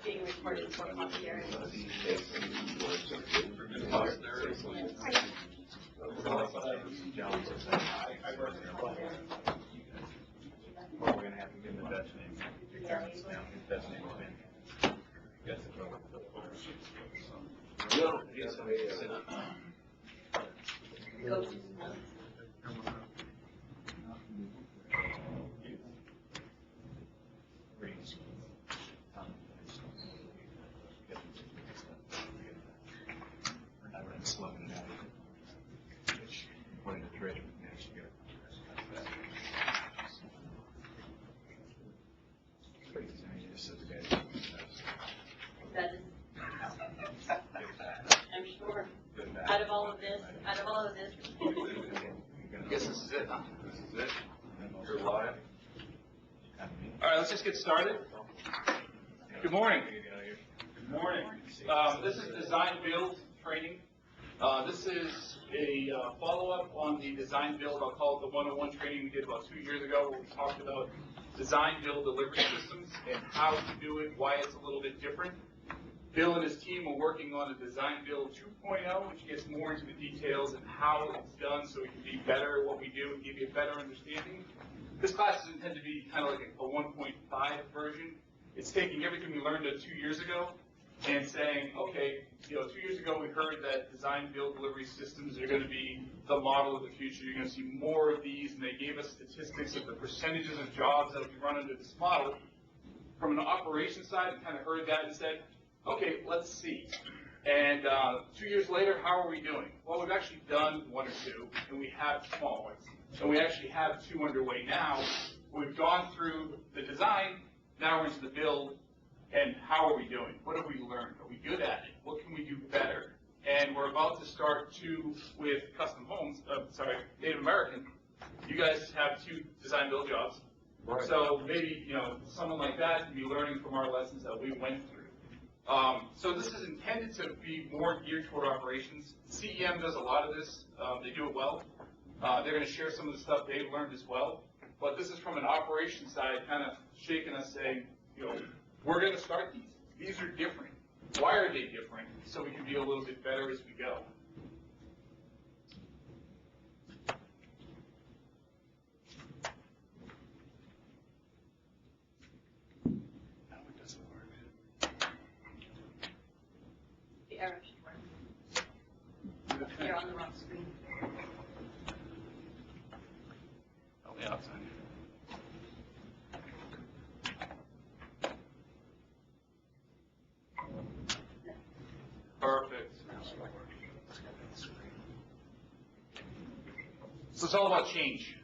Being recorded for posterity. We're going to have to give him the Dutch name. Now, his Dutch name is Ben. Yes, No, yes, Go. That is, I'm sure. Out of all of this, I guess this is it, huh? This is it. You're live. All right, let's just get started. Good morning. Good morning. This is design build training. This is a follow-up on the design build. I'll call it the 101 training we did about 2 years ago, where we talked about design build delivery systems and how to do it, why it's a little bit different. Bill and his team are working on a design build 2.0, which gets more into the details and how it's done so we can be better at what we do and give you a better understanding. This class is intended to be kind of like a 1.5 version. It's taking everything we learned 2 years ago and saying, okay, 2 years ago we heard that design build delivery systems are going to be the model of the future. You're going to see more of these, and they gave us statistics of the percentages of jobs that will be run under this model. From an operations side, we kind of heard that and said, okay, let's see. And 2 years later, how are we doing? Well, we've actually done 1 or 2, and we have small ones. And we actually have 2 underway now. We've gone through the design, now we're into the build, and how are we doing? What have we learned? Are we good at it? What can we do better? And we're about to start 2 with custom homes, Native American. You guys have 2 design build jobs. Right. So maybe, someone like that can be learning from our lessons that we went through. So this is intended to be more geared toward operations. CEM does a lot of this. They do it well. They're going to share some of the stuff they've learned as well. But this is from an operations side, kind of shaking us, saying, we're going to start these. These are different. Why are they different? So we can be a little bit better as we go. arrow should work. You're on the wrong screen. Oh, the outside. Perfect. So it's all about change.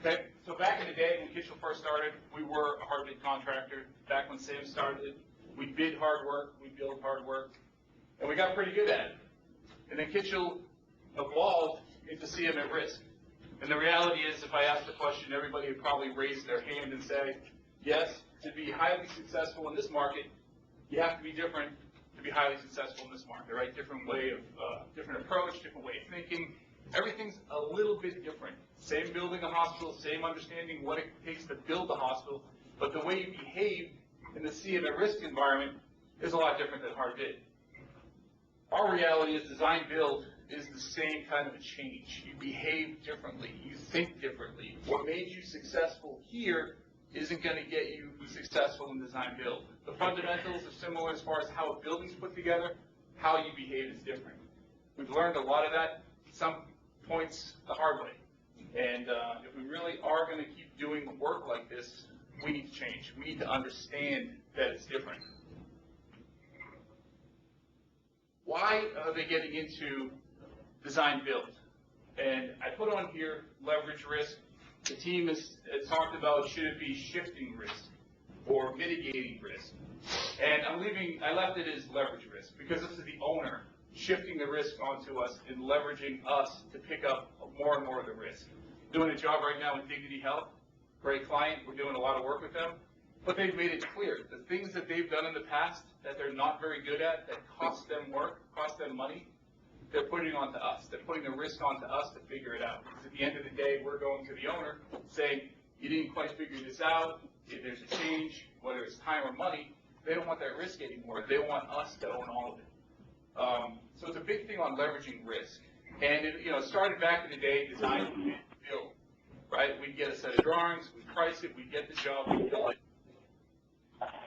Okay? So back in the day when Kitchell first started, we were a hard bid contractor. Back when Sam started, we bid hard work, we build hard work, and we got pretty good at it. And then Kitchell evolved into CM at risk. And the reality is, if I asked the question, everybody would probably raise their hand and say, yes, to be highly successful in this market, you have to be different to be highly successful in this market, right? Different way of, different approach, different way of thinking. Everything's a little bit different. Same building a hospital, same understanding what it takes to build a hospital, but the way you behave in the CM at risk environment is a lot different than hard bid. Our reality is design build is the same kind of a change. You behave differently, you think differently. What made you successful here isn't going to get you successful in design build. The fundamentals are similar as far as how a building's put together, how you behave is different. We've learned a lot of that, some points the hard way. And if we really are going to keep doing work like this, we need to change. We need to understand that it's different. Why are they getting into design build? And I put on here leverage risk. The team has talked about should it be shifting risk or mitigating risk. And I left it as leverage risk because this is the owner shifting the risk onto us and leveraging us to pick up more and more of the risk. Doing a job right now with Dignity Health, great client, we're doing a lot of work with them, but they've made it clear the things that they've done in the past that they're not very good at, that cost them work, cost them money, they're putting it onto us. They're putting the risk onto us to figure it out. Because at the end of the day, we're going to the owner saying, you didn't quite figure this out, if there's a change, whether it's time or money, they don't want that risk anymore. They want us to own all of it. So it's a big thing on leveraging risk. And it started back in the day, design, build, right? We'd get a set of drawings, we'd price it, we'd get the job, we'd build it.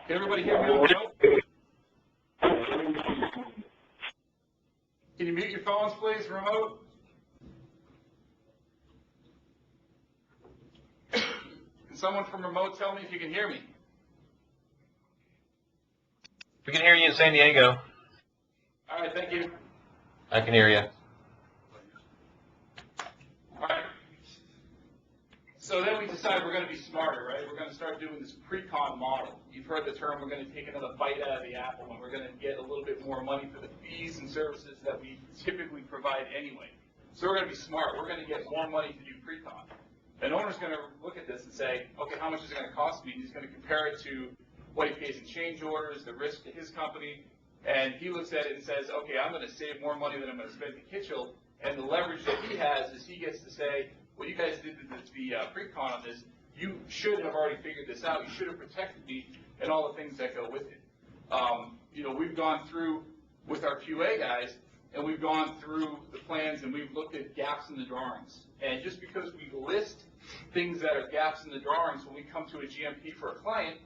Can everybody hear me on remote? Can you mute your phones, please, remote? Can someone from remote tell me if you can hear me? We can hear you in San Diego. All right, thank you. I can hear you. All right. So then we decide we're going to be smarter, right? We're going to start doing this pre-con model. You've heard the term, we're going to take another bite out of the apple, and we're going to get a little bit more money for the fees and services that we typically provide anyway. So we're going to be smart. We're going to get more money to do pre-con. An owner's going to look at this and say, okay, how much is it going to cost me? He's going to compare it to what he pays in change orders, the risk to his company, and he looks at it and says, okay, I'm going to save more money than I'm going to spend to Kitchell, and the leverage that he has is he gets to say, well, you guys did the pre-con on this. You should have already figured this out. You should have protected me and all the things that go with it. We've gone through with our QA guys, and we've gone through the plans, and we've looked at gaps in the drawings. And just because we list things that are gaps in the drawings when we come to a GMP for a client,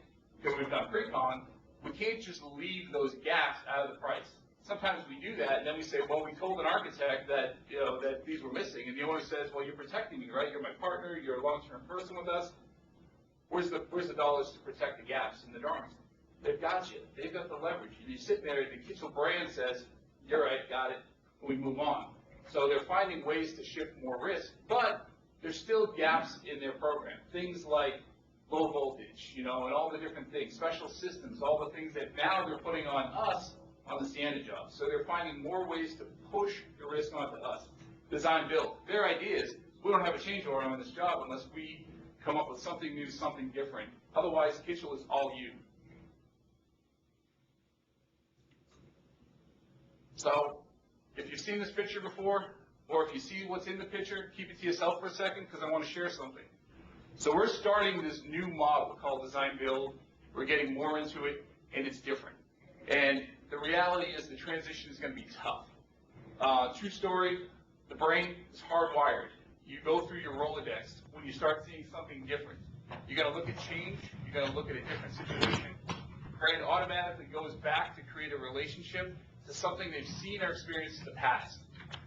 because we've done pre-con, we can't just leave those gaps out of the price. Sometimes we do that, and then we say, well, we told an architect that that these were missing, and the owner says, well, you're protecting me, right? You're my partner. You're a long-term person with us. Where's the dollars to protect the gaps in the drawings? They've got you. They've got the leverage. And you're sitting there, and the Kitchell brand says, you're right, got it, and we move on. So they're finding ways to shift more risk, but there's still gaps in their program. Things like low voltage, and all the different things, special systems, all the things that now they're putting on us on the standard job. So they're finding more ways to push the risk onto us. Design build. Their idea is, we don't have a change order on this job unless we come up with something new, something different. Otherwise, Kitchell is all you. So, if you've seen this picture before, or if you see what's in the picture, keep it to yourself for a second, because I want to share something. So we're starting this new model called design build. We're getting more into it, and it's different. And the reality is the transition is going to be tough. True story, the brain is hardwired. You go through your Rolodex when you start seeing something different. You're going to look at change. You're going to look at a different situation. Brain automatically goes back to create a relationship to something they've seen or experienced in the past.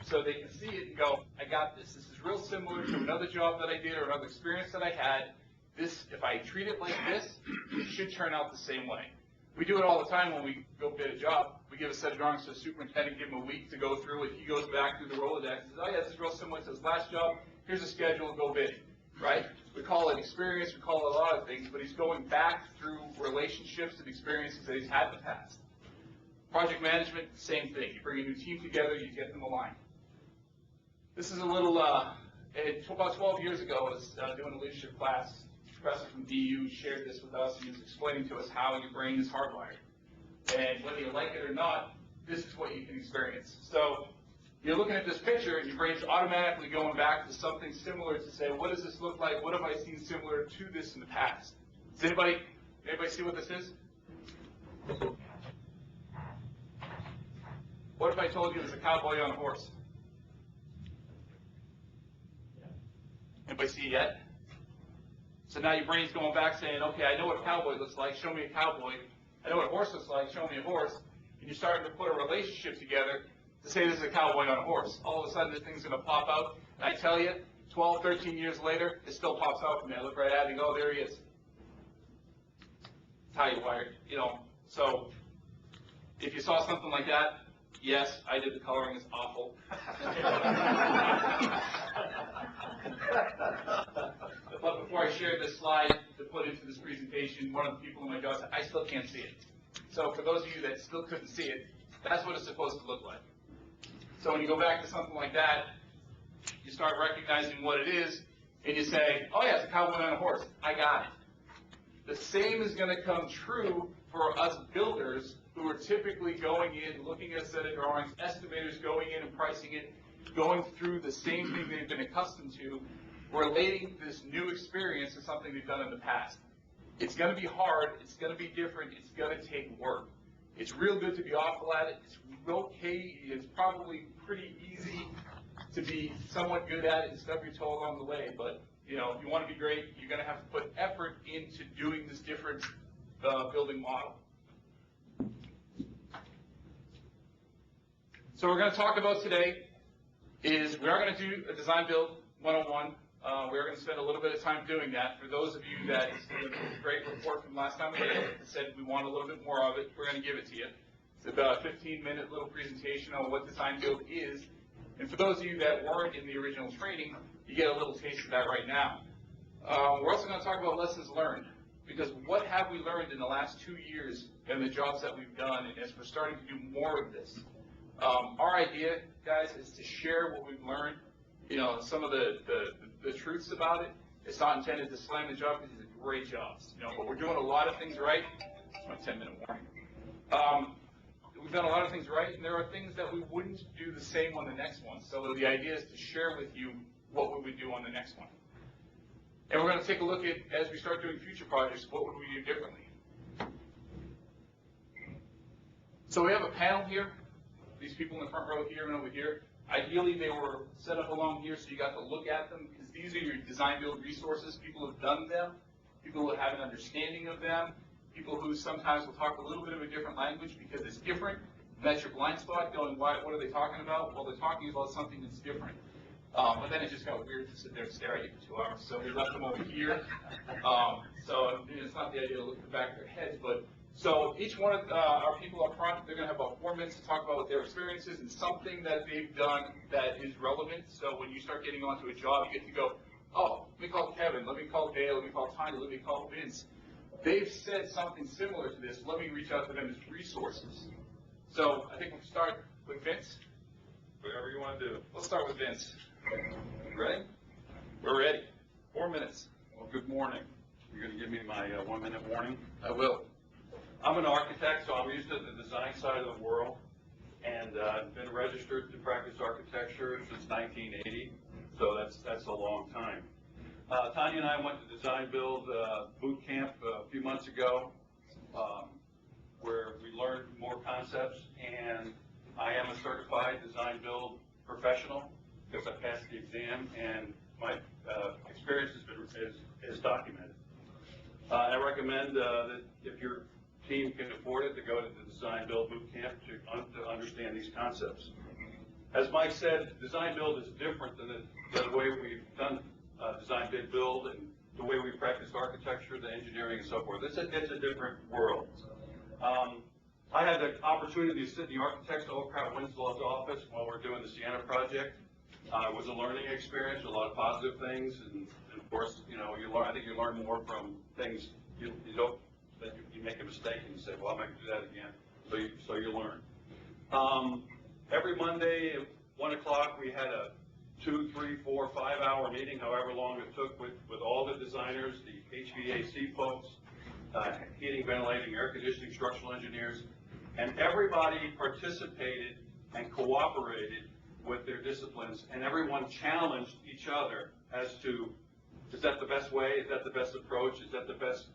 So they can see it and go, I got this. This is real similar to another job that I did or another experience that I had. This, if I treat it like this, it should turn out the same way. We do it all the time when we go bid a job. We give a set of drawings to the superintendent, give him a week to go through it. He goes back through the Rolodex and says, oh yeah, this is real similar to his last job. Here's a schedule, go bidding, right? We call it experience, we call it a lot of things, but he's going back through relationships and experiences that he's had in the past. Project management, same thing. You bring a new team together, you get them aligned. This is a little, about 12 years ago, I was doing a leadership class. A professor from DU shared this with us, and he was explaining to us how your brain is hardwired. And whether you like it or not, this is what you can experience. So you're looking at this picture, and your brain's automatically going back to something similar to say, what does this look like? What have I seen similar to this in the past? Does anybody see what this is? What if I told you there's a cowboy on a horse? Anybody see it yet? So now your brain's going back saying, okay, I know what a cowboy looks like, show me a cowboy. I know what a horse looks like, show me a horse. And you're starting to put a relationship together to say this is a cowboy on a horse. All of a sudden, this thing's going to pop out. And I tell you, 12, 13 years later, it still pops out for me. I look right at it and go, oh, there he is. That's how you're wired, So if you saw something like that, yes, I did the coloring. It's awful. But before I shared this slide to put into this presentation, one of the people in my job said, I still can't see it. So for those of you that still couldn't see it, that's what it's supposed to look like. So when you go back to something like that, you start recognizing what it is, and you say, oh yeah, it's a cowboy on a horse. I got it. The same is going to come true for us builders who are typically going in, looking at a set of drawings, estimators going in and pricing it, going through the same thing they've been accustomed to, relating this new experience to something they've done in the past. It's going to be hard. It's going to be different. It's going to take work. It's real good to be awful at it. It's okay. It's probably pretty easy to be somewhat good at it and stub your toe along the way. But, you know, if you want to be great, you're going to have to put effort into doing this different building model. So what we're going to talk about today is we are going to do a design build 101. We're going to spend a little bit of time doing that. For those of you that see the great report from last time we did it, said we want a little bit more of it, we're going to give it to you. It's about a 15-minute little presentation on what design build is. And for those of you that weren't in the original training, you get a little taste of that right now. We're also going to talk about lessons learned, because what have we learned in the last 2 years in the jobs that we've done, and as we're starting to do more of this. Our idea, guys, is to share what we've learned, you know, some of the truths about it. It's not intended to slam the job, because these are great jobs, you know, but we're doing a lot of things right. It's my 10-minute warning. We've done a lot of things right, and there are things that we wouldn't do the same on the next one. So the idea is to share with you what we would do on the next one. And we're going to take a look at, as we start doing future projects, what would we do differently. So we have a panel here. These people in the front row here and over here. Ideally, they were set up along here so you got to look at them, because these are your design build resources. People who have done them, people who have an understanding of them, people who sometimes will talk a little bit of a different language because it's different. And that's your blind spot, going, what are they talking about? Well, they're talking about something that's different. But then it just got weird to sit there and stare at you for 2 hours. So we left them over here. So it's not the idea to look at the back of their heads, but so each one of our people up front, they're going to have about 4 minutes to talk about their experiences and something that they've done that is relevant. So when you start getting onto a job, you get to go, oh, let me call Kevin, let me call Dale, let me call Tanya, let me call Vince. They've said something similar to this. Let me reach out to them as resources. So I think we'll start with Vince. Whatever you want to do. Let's start with Vince. Ready? We're ready. 4 minutes. Well, good morning. You're going to give me my 1-minute warning? I will. I'm an architect, so I'm used to the design side of the world, and I've been registered to practice architecture since 1980, so that's a long time. Tanya and I went to Design Build boot camp a few months ago, where we learned more concepts, and I am a certified design build professional because I passed the exam, and my experience is documented. I recommend that if your team can afford it, to go to the Design Build boot camp to understand these concepts. As Mike said, design build is different than the way we've done design bid build and the way we practice architecture, the engineering, and so forth. It's a different world. I had the opportunity to sit in the architect's Oakcroft Winslow's office while we're doing the Sienna project. It was a learning experience, a lot of positive things, and of course, you know, you learn. I think you learn more from things you don't. That you make a mistake and you say, well, I'm not going to do that again. So you learn. Every Monday at 1 o'clock, we had a 2, 3, 4, 5-hour meeting, however long it took, with all the designers, the HVAC folks, heating, ventilating, air conditioning, structural engineers, and everybody participated and cooperated with their disciplines, and everyone challenged each other as to, is that the best way? Is that the best approach? Is that the best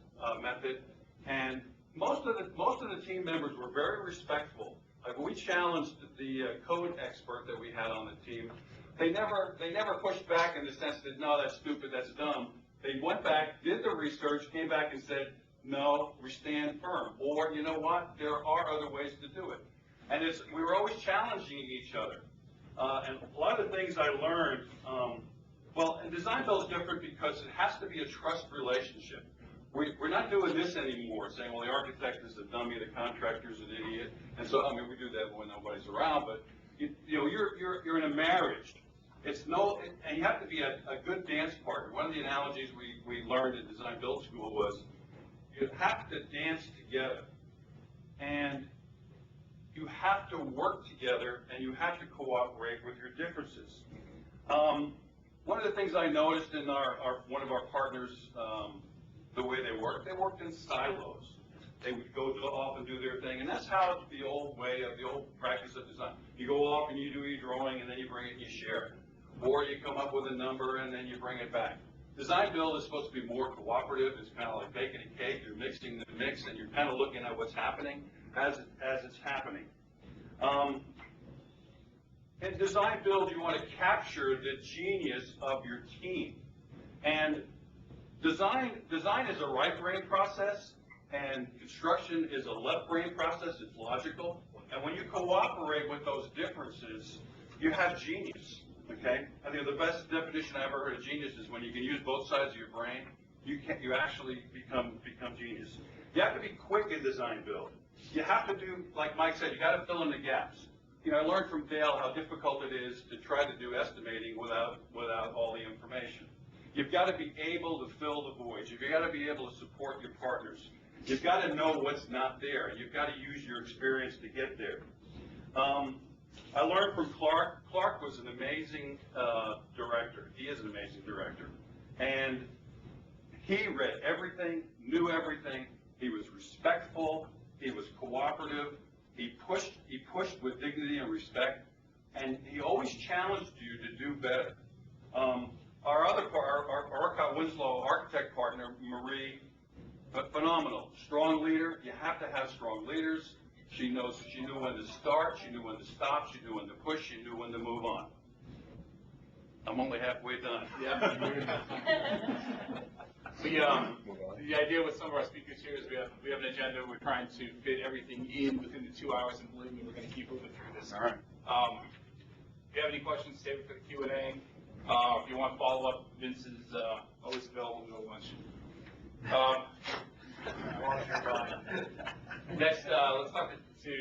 method? And most of the team members were very respectful. Like, we challenged the code expert that we had on the team. They never pushed back in the sense that, no, that's stupid, that's dumb. They went back, did the research, came back and said, no, we stand firm. Or, you know what, there are other ways to do it. And we were always challenging each other. And a lot of the things I learned, and design build is different because it has to be a trust relationship. We're not doing this anymore, saying, well, the architect is a dummy, the contractor's an idiot, and so, I mean, we do that when nobody's around, but, you know, you're in a marriage. And you have to be a good dance partner. One of the analogies we learned in design build school was, you have to dance together, and you have to work together, and you have to cooperate with your differences. One of the things I noticed in one of our partners, the way they worked in silos. They would go off and do their thing, and that's how the old practice of design. You go off and you do your drawing, and then you bring it and you share it. Or you come up with a number and then you bring it back. Design build is supposed to be more cooperative. It's kind of like baking a cake. You're mixing the mix, and you're kind of looking at what's happening as it's happening. In design build, you want to capture the genius of your team. And design is a right brain process, and construction is a left brain process. It's logical. And when you cooperate with those differences, you have genius. Okay? I think the best definition I ever heard of genius is when you can use both sides of your brain, you actually become genius. You have to be quick in design build. You have to do, like Mike said, you got to fill in the gaps. You know, I learned from Dale how difficult it is to try to do estimating without all the information. You've got to be able to fill the voids. You've got to be able to support your partners. You've got to know what's not there. You've got to use your experience to get there. I learned from Clark. Clark was an amazing director. He is an amazing director. And he read everything, knew everything. He was respectful. He was cooperative. He pushed with dignity and respect. And he always challenged you to do better. Our Arcot Winslow architect partner, Marie, phenomenal. Strong leader. You have to have strong leaders. She knew when to start, she knew when to stop, she knew when to push, she knew when to move on. I'm only halfway done. Yeah. The idea with some of our speakers here is we have an agenda. We're trying to fit everything in within the 2 hours, and believe me, we're going to keep moving through this. All right. If you have any questions, save it for the Q&A. If you want follow-up, Vince is always available to go lunch. Next, let's talk to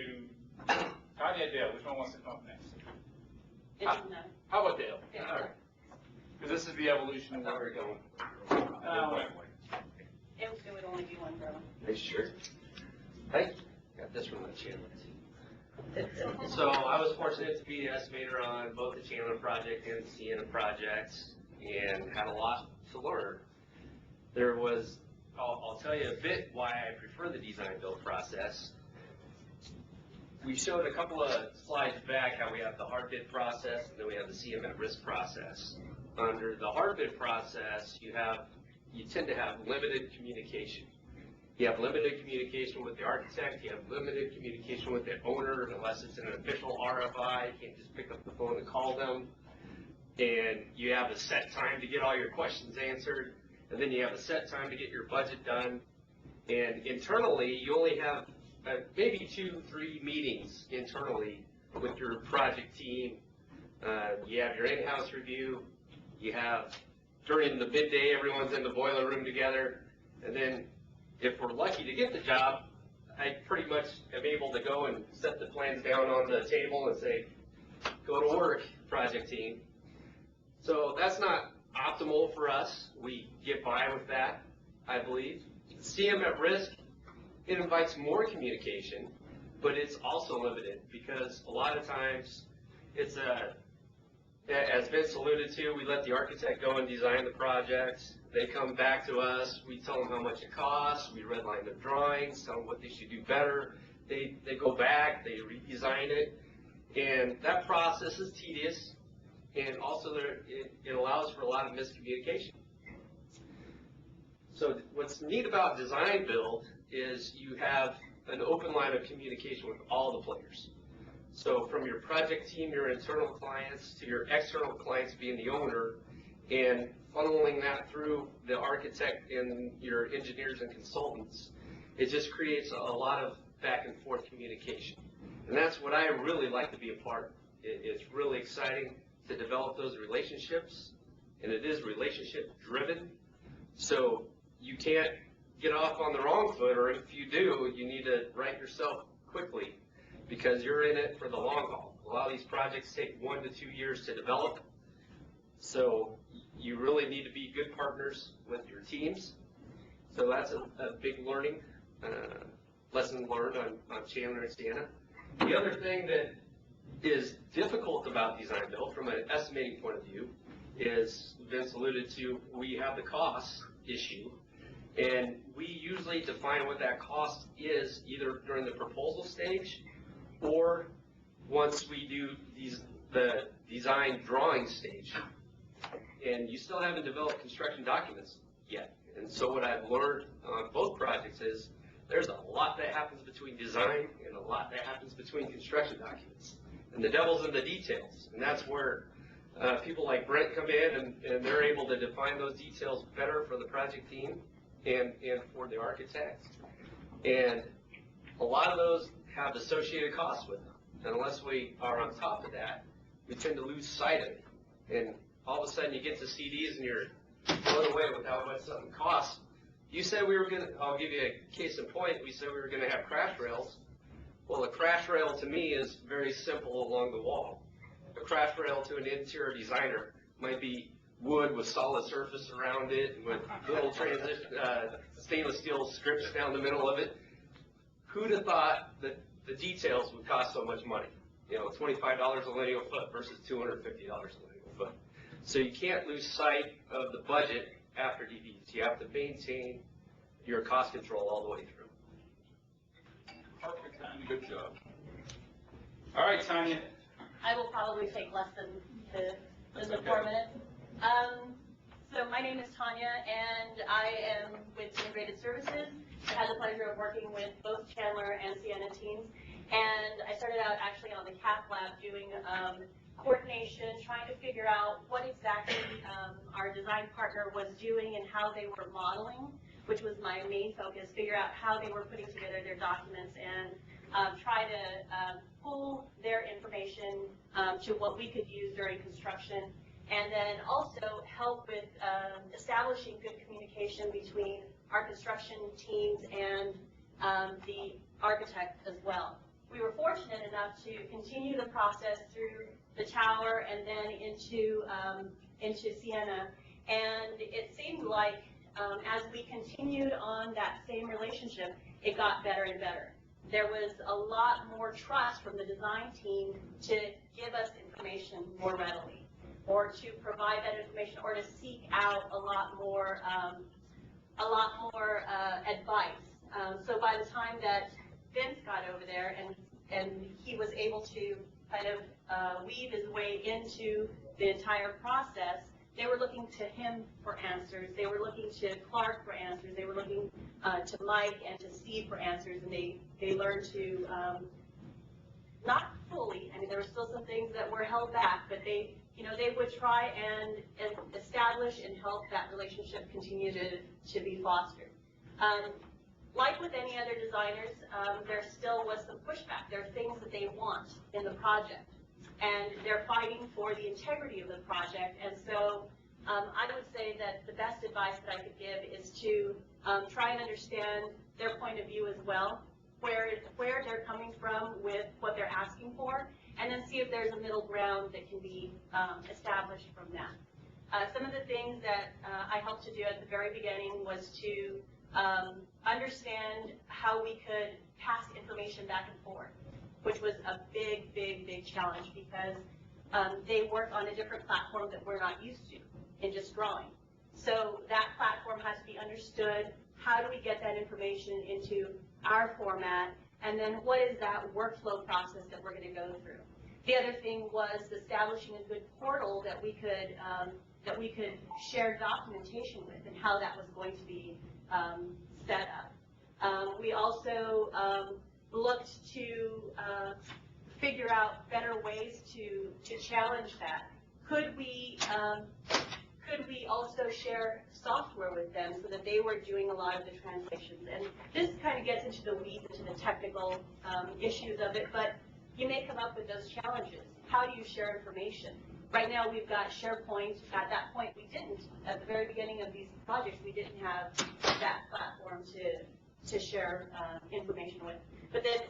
Tanya and Dale. Which one wants to come up next? How about Dale? Yeah. All right. Because this is the evolution of where we're going. It would only be one row. Are you sure? I got this from the Chandler team. So I was fortunate to be an estimator on both the Chandler project and the Sienna projects, and had a lot to learn. There was, I'll tell you a bit why I prefer the design build process. We showed a couple of slides back how we have the hard bid process, and then we have the CM at risk process. Under the hard bid process, you tend to have limited communication. You have limited communication with the architect, you have limited communication with the owner, unless it's an official RFI, you can't just pick up the phone and call them. And you have a set time to get all your questions answered, and then you have a set time to get your budget done. And internally, you only have maybe 2-3 meetings internally with your project team. You have your in-house review, you have, during the midday, everyone's in the boiler room together, and then if we're lucky to get the job, I pretty much am able to go and set the plans down on the table and say, go to work, project team. So that's not optimal for us. We get by with that, I believe. CM at risk, it invites more communication, but it's also limited because a lot of times it's as Vince alluded to, we let the architect go and design the projects. They come back to us, we tell them how much it costs, we redline their drawings, tell them what they should do better. They go back, they redesign it, and that process is tedious, and also it allows for a lot of miscommunication. So what's neat about design build is you have an open line of communication with all the players. So from your project team, your internal clients, to your external clients being the owner, and funneling that through the architect and your engineers and consultants, it just creates a lot of back and forth communication. And that's what I really like to be a part of. It's really exciting to develop those relationships, and it is relationship driven. So you can't get off on the wrong foot, or if you do, you need to right yourself quickly because you're in it for the long haul. A lot of these projects take 1 to 2 years to develop. So you really need to be good partners with your teams. So that's a big learning, lesson learned on Chandler and Sienna. The other thing that is difficult about design build from an estimating point of view is, Vince alluded to, we have the cost issue. And we usually define what that cost is either during the proposal stage or once we do the design drawing stage. and you still haven't developed construction documents yet. And so what I've learned on both projects is there's a lot that happens between design and a lot that happens between construction documents. And the devil's in the details. And that's where people like Brent come in, and they're able to define those details better for the project team and for the architects. And a lot of those have associated costs with them. And unless we are on top of that, we tend to lose sight of it. And all of a sudden you get to CDs and you're blown away with how much something costs. You said we were going to, I'll give you a case in point, we said we were going to have crash rails. Well, a crash rail to me is very simple along the wall. A crash rail to an interior designer might be wood with solid surface around it, with little stainless steel strips down the middle of it. Who'd have thought that the details would cost so much money? You know, $25 a lineal foot versus $250 a lineal foot. So you can't lose sight of the budget after DVs. You have to maintain your cost control all the way through. Perfect, Tanya. Good job. All right, Tanya. I will probably take less than the 4 minutes. So my name is Tanya, and I am with Integrated Services. I had the pleasure of working with both Chandler and Sienna teams, and I started out actually on the CAF lab doing coordination, trying to figure out what exactly our design partner was doing and how they were modeling, which was my main focus, figure out how they were putting together their documents and try to pull their information to what we could use during construction, and then also help with establishing good communication between our construction teams and the architect as well. We were fortunate enough to continue the process through the tower and then into Sienna, and it seemed like as we continued on that same relationship, it got better and better. There was a lot more trust from the design team to give us information more readily, or to provide that information, or to seek out a lot more advice. So by the time that Vince got over there and he was able to kind of weave his way into the entire process, they were looking to him for answers. They were looking to Clark for answers. They were looking to Mike and to Steve for answers, and they learned to, not fully, I mean, there were still some things that were held back, but they would try and establish and help that relationship continue to be fostered. Like with any other designers, there still was some pushback. There are things that they want in the project, and they're fighting for the integrity of the project. And so I would say that the best advice that I could give is to try and understand their point of view as well, where they're coming from with what they're asking for, and then see if there's a middle ground that can be established from that. Some of the things that I helped to do at the very beginning was to understand how we could pass information back and forth, which was a big, big, big challenge because they work on a different platform that we're not used to in just drawing. So that platform has to be understood. How do we get that information into our format? And then what is that workflow process that we're going to go through? The other thing was establishing a good portal that we could share documentation with, and how that was going to be set up. We also looked to figure out better ways to challenge that. Could we also share software with them so that they were doing a lot of the translations? And this kind of gets into the weeds, into the technical issues of it, but you may come up with those challenges. How do you share information? Right now we've got SharePoint. At that point we didn't. At the very beginning of these projects we didn't have that platform to share information with. But then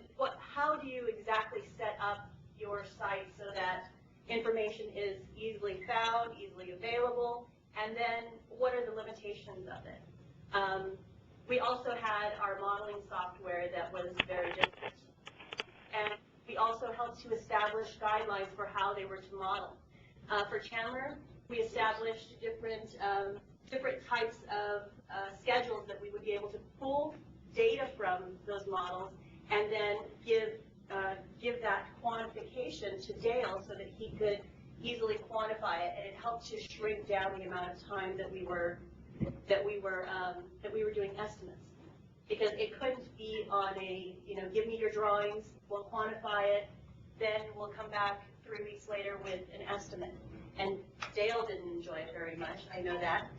how do you exactly set up your site so that information is easily found, easily available, and then what are the limitations of it? We also had our modeling software that was very different. And we also helped to establish guidelines for how they were to model. For Chandler, we established different types of schedules that we would be able to pull data from those models and then give that quantification to Dale so that he could easily quantify it, and it helped to shrink down the amount of time that we were doing estimates. Because it couldn't be on a, give me your drawings, we'll quantify it, then we'll come back 3 weeks later with an estimate. And Dale didn't enjoy it very much, I know that.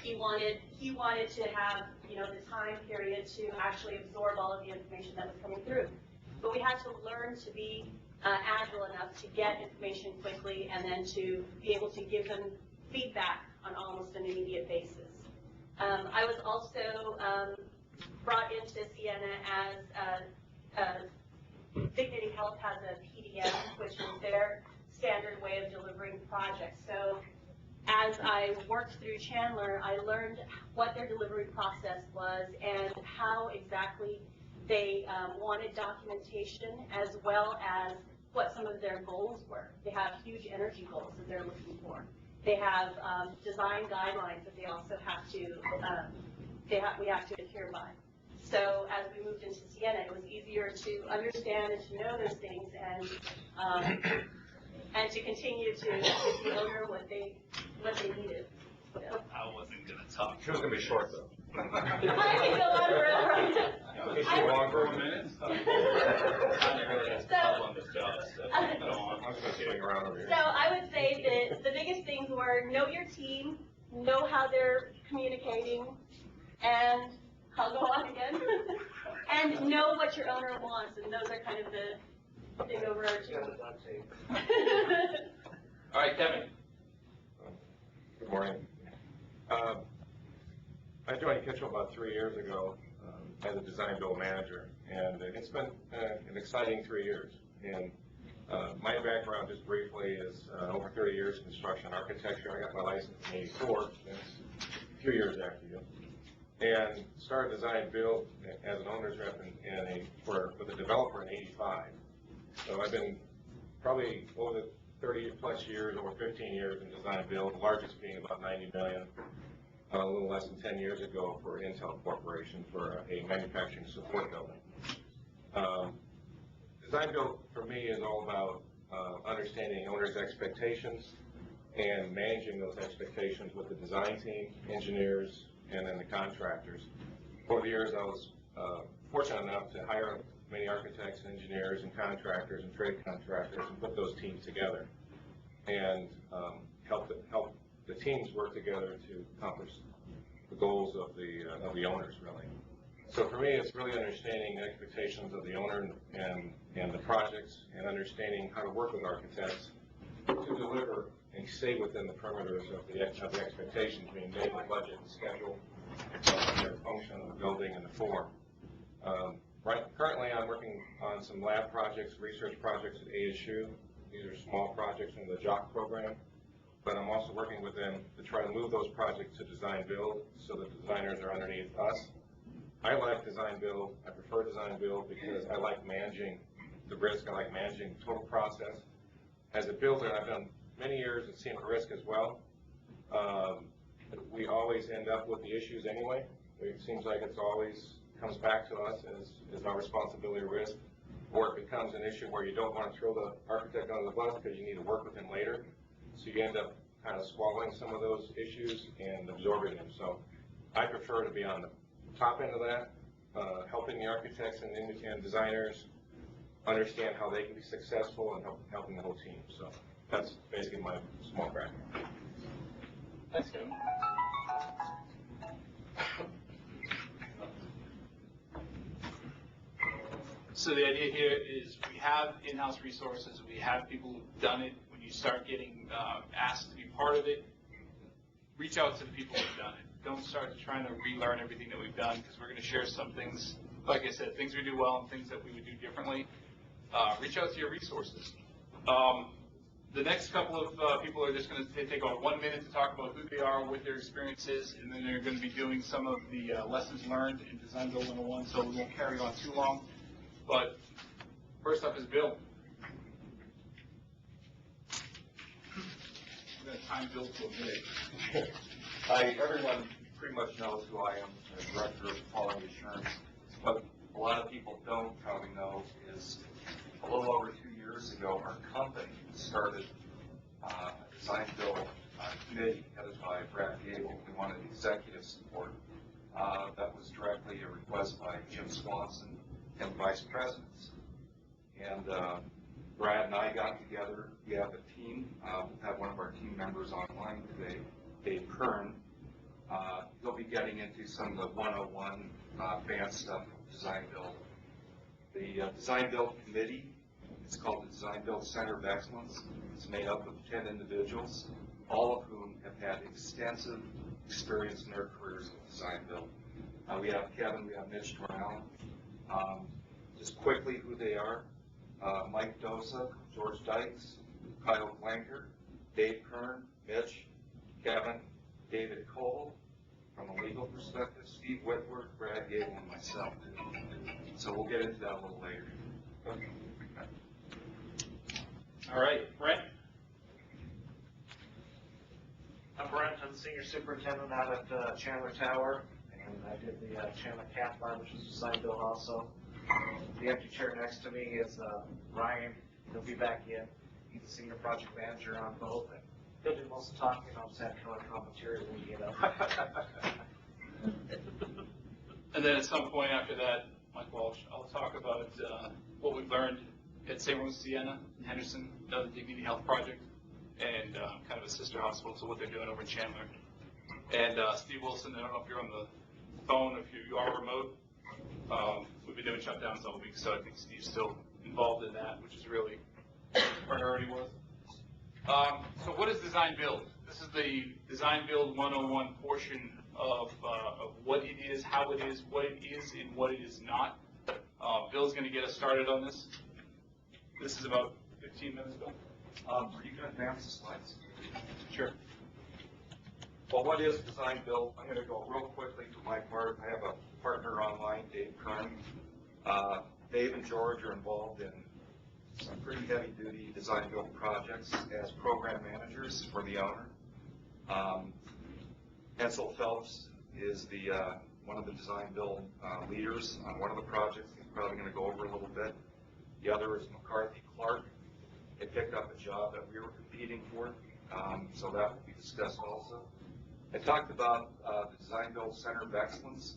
He wanted to have, the time period to actually absorb all of the information that was coming through. But we had to learn to be agile enough to get information quickly and then to be able to give them feedback on almost an immediate basis. I was also brought into Sienna as Dignity Health has a PDM, which is their standard way of delivering projects. So as I worked through Chandler, I learned what their delivery process was and how exactly they wanted documentation, as well as what some of their goals were. They have huge energy goals that they're looking for. They have design guidelines that they also have to, we have to adhere by. So as we moved into Sienna, it was easier to understand and to know those things and to continue to give the owner what they needed. So. I wasn't going to talk. She was going to be short, though. I can go on forever. Is she long for a minute? So I would say that the biggest things were know your team, know how they're communicating, and I'll go on again, and know what your owner wants, and those are kind of the big overarching. All right, Kevin. Good morning. I joined Kitchell about 3 years ago as a design build manager, and it's been an exciting 3 years. And my background, just briefly, is over 30 years construction architecture. I got my license in '84, that's a few years after you. And started design build as an owner's rep with a developer in '85. So I've been probably over the 30 plus years, over 15 years in design build, the largest being about 90 million, a little less than 10 years ago for Intel Corporation for a manufacturing support building. Design build for me is all about understanding owners' expectations and managing those expectations with the design team, engineers, and then the contractors. Over the years, I was fortunate enough to hire many architects, engineers, and contractors and trade contractors and put those teams together and help the teams work together to accomplish the goals of the owners, really. So for me, it's really understanding the expectations of the owner and the projects, and understanding how to work with architects to deliver and stay within the perimeters of the expectations being made, the budget and schedule, their function of the building and the form. Currently, I'm working on some lab projects, research projects at ASU. These are small projects in the JOC program, but I'm also working with them to try to move those projects to design build so that the designers are underneath us. I like design build. I prefer design build because I like managing the risk. I like managing the total process. As a builder, I've done many years at CEM risk as well. We always end up with the issues anyway. It seems like it's always comes back to us as our responsibility or risk, or it becomes an issue where you don't want to throw the architect under the bus because you need to work with him later. So you end up kind of swallowing some of those issues and absorbing them. So I prefer to be on the top end of that, helping the architects and designers understand how they can be successful and helping the whole team. So that's basically my small background. Thanks, Kevin. So the idea here is we have in-house resources, we have people who've done it. When you start getting asked to be part of it, reach out to the people who've done it. Don't start trying to relearn everything that we've done, because we're going to share some things, like I said, things we do well and things that we would do differently. Reach out to your resources. The next couple of people are just going to take about 1 minute to talk about who they are, what their experience is, and then they're going to be doing some of the lessons learned in Design Build 101, so we won't carry on too long. But first up is Bill. I'm going to time Bill to a minute. Everyone pretty much knows who I am, the Director of Quality Assurance. What a lot of people don't probably know is a little over 2 years ago, our company started design build committee headed by Brad Gable. We wanted executive support. That was directly a request by Jim Swanson and vice presidents. And Brad and I got together. We have a team. We have one of our team members online today, Dave Kern. He'll be getting into some of the 101 advanced stuff, design build. The design build committee, it's called the Design Build Center of Excellence. It's made up of 10 individuals, all of whom have had extensive experience in their careers in design build. We have Kevin, we have Mitch Brown. Just quickly who they are: Mike Dosa, George Dykes, Kyle Blanker, Dave Kern, Mitch, Kevin, David Cole. From a legal perspective, Steve Whitworth, Brad Gable, and myself. So we'll get into that a little later. All right, Brent? I'm Brent. I'm the senior superintendent out at Chandler Tower, and I did the Chandler Cat Line, which was design build also. The empty chair next to me is Ryan. He'll be back in. He's the senior project manager on both. And he'll do most of the talking. I'll just have to come on material, you know. And then at some point after that, Mike Walsh, I'll talk about what we've learned at St. Rose Sienna in Henderson, the Dignity Health Project, and kind of a sister hospital to what they're doing over in Chandler. And Steve Wilson, I don't know if you're on the phone, if you are remote. We've been doing shutdowns all week, so I think Steve's still involved in that, which is really where he already was. So what is design build? This is the design build 101 portion of what it is, how it is, what it is, and what it is not. Bill's going to get us started on this. This is about 15 minutes ago. Are you going to advance the slides? Sure. Well, what is design build? I'm going to go real quickly to my part. I have a partner online, Dave Kern. Dave and George are involved in some pretty heavy-duty design build projects as program managers for the owner. Ansel Phelps is the one of the design build leaders on one of the projects. He's probably going to go over a little bit. The other is McCarthy Clark. They picked up a job that we were competing for, so that will be discussed also. I talked about the Design Build Center of Excellence.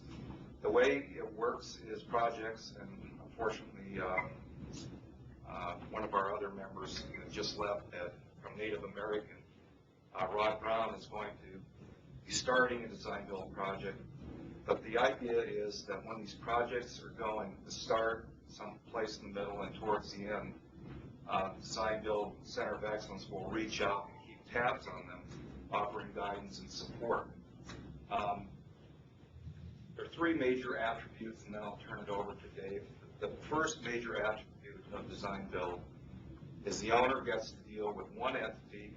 The way it works is projects, and unfortunately, one of our other members just left from Native American. Rod Brown is going to be starting a design build project. But the idea is that when these projects are going to start someplace in the middle and towards the end, Design Build Center of Excellence will reach out and keep tabs on them, offering guidance and support. There are three major attributes, and then I'll turn it over to Dave. The first major attribute of design build is the owner gets to deal with one entity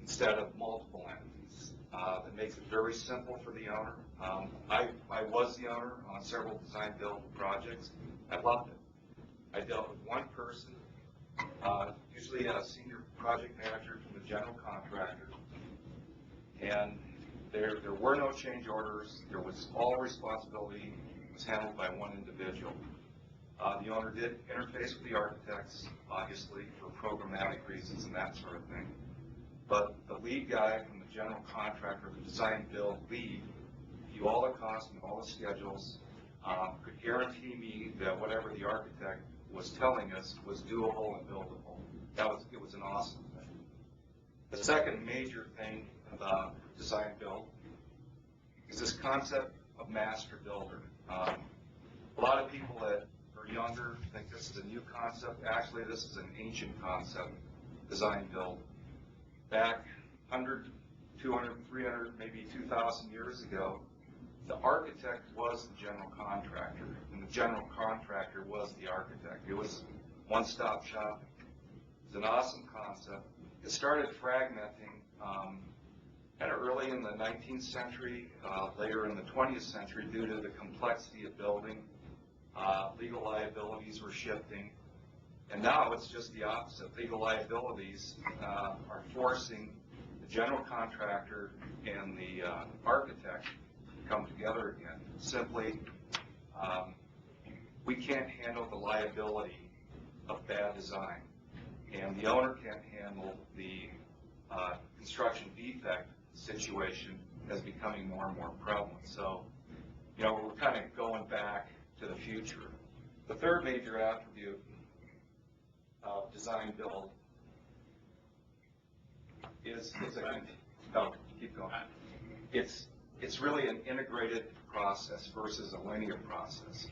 instead of multiple entities. It makes it very simple for the owner. I was the owner on several design build projects. I loved it. I dealt with one person, usually a senior project manager from the general contractor, and there were no change orders. There was all responsibility was handled by one individual. The owner did interface with the architects, obviously, for programmatic reasons and that sort of thing. But the lead guy from the general contractor, the design build lead, knew all the costs and all the schedules, could guarantee me that whatever the architect was telling us was doable and buildable. It was an awesome thing. The second major thing about design build is this concept of master builder. A lot of people that are younger think this is a new concept. Actually, this is an ancient concept, design build. Back 100, 200, 300, maybe 2,000 years ago, the architect was the general contractor, and the general contractor was the architect. It was one-stop shopping. It's an awesome concept. It started fragmenting kind of early in the 19th century, later in the 20th century, due to the complexity of building. Legal liabilities were shifting. And now it's just the opposite. Legal liabilities are forcing the general contractor and the architect to come together again. Simply, we can't handle the liability of bad design. and the owner can't handle the construction defect situation as becoming more and more prevalent. So, we're kind of going back to the future. The third major attribute of design build is keep going. It's really an integrated process versus a linear process.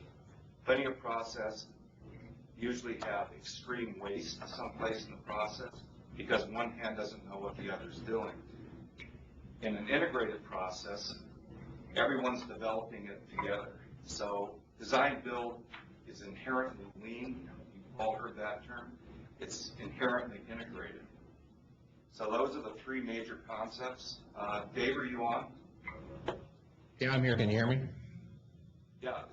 Linear process usually have extreme waste someplace in the process because one hand doesn't know what the other's doing. In an integrated process, everyone's developing it together. So design build is inherently lean. You've all heard that term. It's inherently integrated. So those are the three major concepts. Dave, are you on? Yeah, I'm here. Can you hear me? Yeah.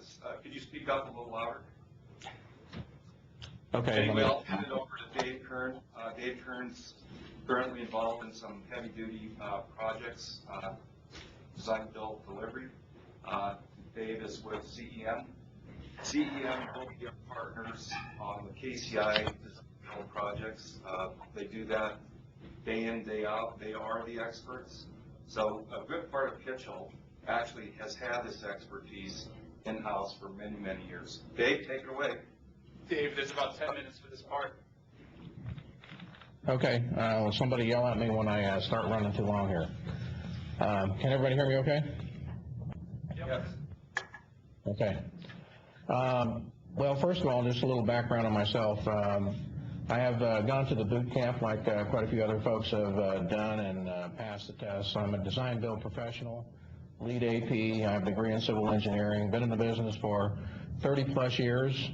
Could you speak up a little louder? Okay. Anyway, I'll hand it over to Dave Kern. Dave Kern's currently involved in some heavy-duty projects, design, build, delivery. Dave is with CEM. CEM will be our partners on the KCI design build projects. They do that day in, day out. They are the experts. So a good part of Kitchell actually has had this expertise in-house for many, many years. Dave, take it away. Dave, there's about 10 minutes for this part. Okay. Will somebody yell at me when I start running too long here? Can everybody hear me okay? Yep. Okay. Well, first of all, just a little background on myself. I have gone to the boot camp like quite a few other folks have done and passed the test. So I'm a design build professional, lead AP. I have a degree in civil engineering, been in the business for 30 plus years.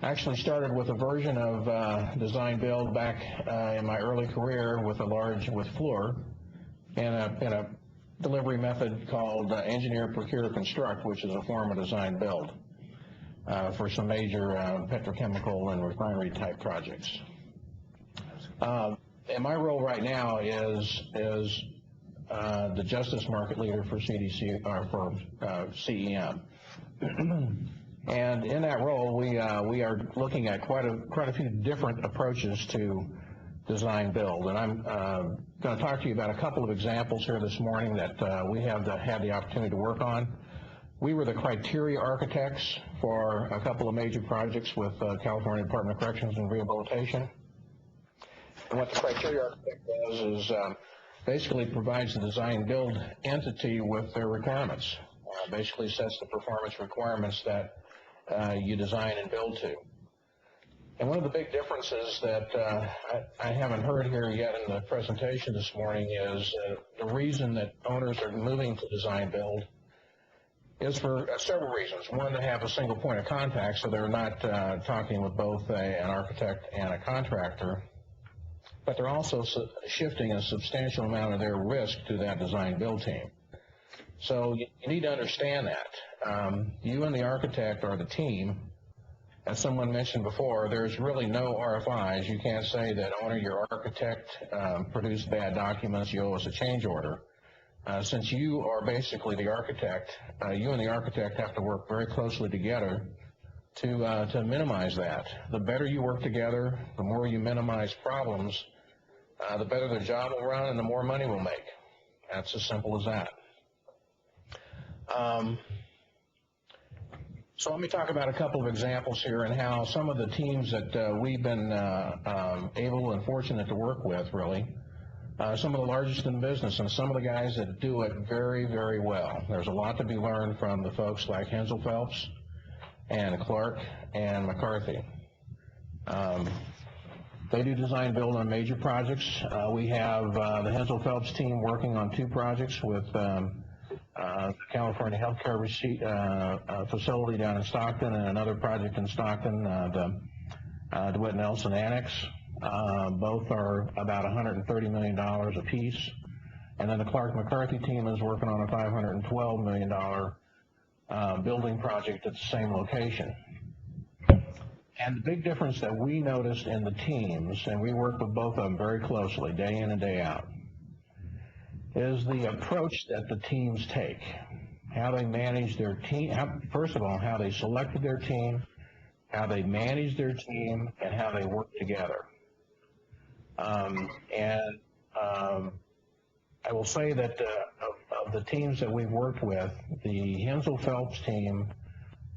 Actually started with a version of design build back in my early career with Fluor and a delivery method called engineer, procure, construct, which is a form of design build for some major petrochemical and refinery type projects. And my role right now is the justice market leader for CDC or for CEM. And in that role, we are looking at quite a few different approaches to design build. And I'm going to talk to you about a couple of examples here this morning that we have had the opportunity to work on. We were the criteria architects for a couple of major projects with California Department of Corrections and Rehabilitation. And what the criteria architect does is basically provides the design build entity with their requirements. Basically sets the performance requirements that you design and build to. And one of the big differences that I haven't heard here yet in the presentation this morning is the reason that owners are moving to design build is for several reasons. One, to have a single point of contact so they're not talking with both an architect and a contractor, but they're also shifting a substantial amount of their risk to that design build team. So you need to understand that. You and the architect are the team. As someone mentioned before, there's really no RFIs. You can't say that owner, your architect produced bad documents, you owe us a change order. Since you are basically the architect, you and the architect have to work very closely together to minimize that. The better you work together, the more you minimize problems, the better the job will run and the more money we'll make. That's as simple as that. So let me talk about a couple of examples here and how some of the teams that we've been able and fortunate to work with, really, some of the largest in the business and some of the guys that do it very, very well. There's a lot to be learned from the folks like Hensel Phelps and Clark and McCarthy. They do design build on major projects. We have the Hensel Phelps team working on 2 projects with the California Healthcare facility down in Stockton and another project in Stockton, the DeWitt Nelson Annex. Both are about $130 million apiece. And then the Clark McCarthy team is working on a $512 million building project at the same location. And the big difference that we noticed in the teams, and we work with both of them very closely, day in and day out, is the approach that the teams take, how they manage their team, first of all, how they selected their team, how they manage their team, and how they work together. And I will say that of the teams that we've worked with, the Hensel Phelps team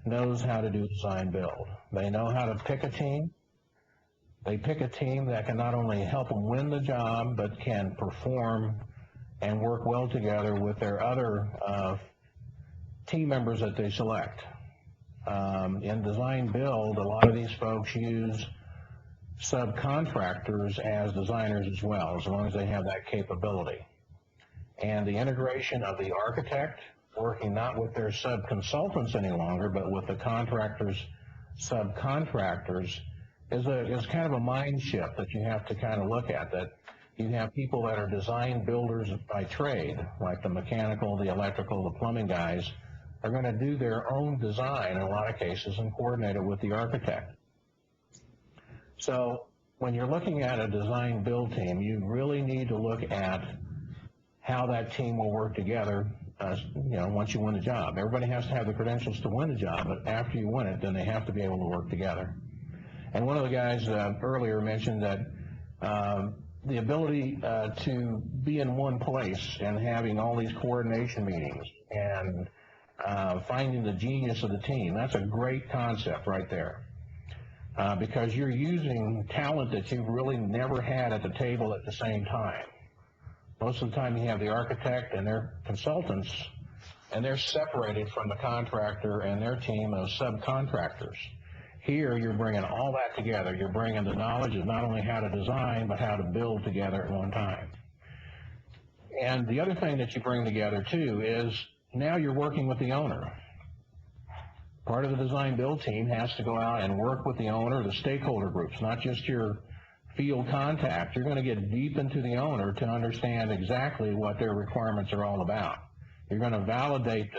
knows how to do design build. They know how to pick a team. They pick a team that can not only help them win the job, but can perform and work well together with their other team members that they select. In design build, a lot of these folks use subcontractors as designers as well, as long as they have that capability. And the integration of the architect, working not with their subconsultants any longer, but with the contractors' subcontractors, is kind of a mind shift that you have to kind of look at, that you have people that are design builders by trade, like the mechanical, the electrical, the plumbing guys, are going to do their own design in a lot of cases and coordinate it with the architect. So when you're looking at a design build team, you really need to look at how that team will work together, once you win the job. Everybody has to have the credentials to win the job, but after you win it, then they have to be able to work together. And one of the guys earlier mentioned that the ability to be in one place and having all these coordination meetings and finding the genius of the team, that's a great concept right there. Because you're using talent that you've really never had at the table at the same time. Most of the time you have the architect and their consultants, and they're separated from the contractor and their team of subcontractors. Here, you're bringing all that together. You're bringing the knowledge of not only how to design, but how to build together at one time. And the other thing that you bring together, too, is now you're working with the owner. Part of the design build team has to go out and work with the owner, the stakeholder groups, not just your field contact. You're going to get deep into the owner to understand exactly what their requirements are all about. You're going to validate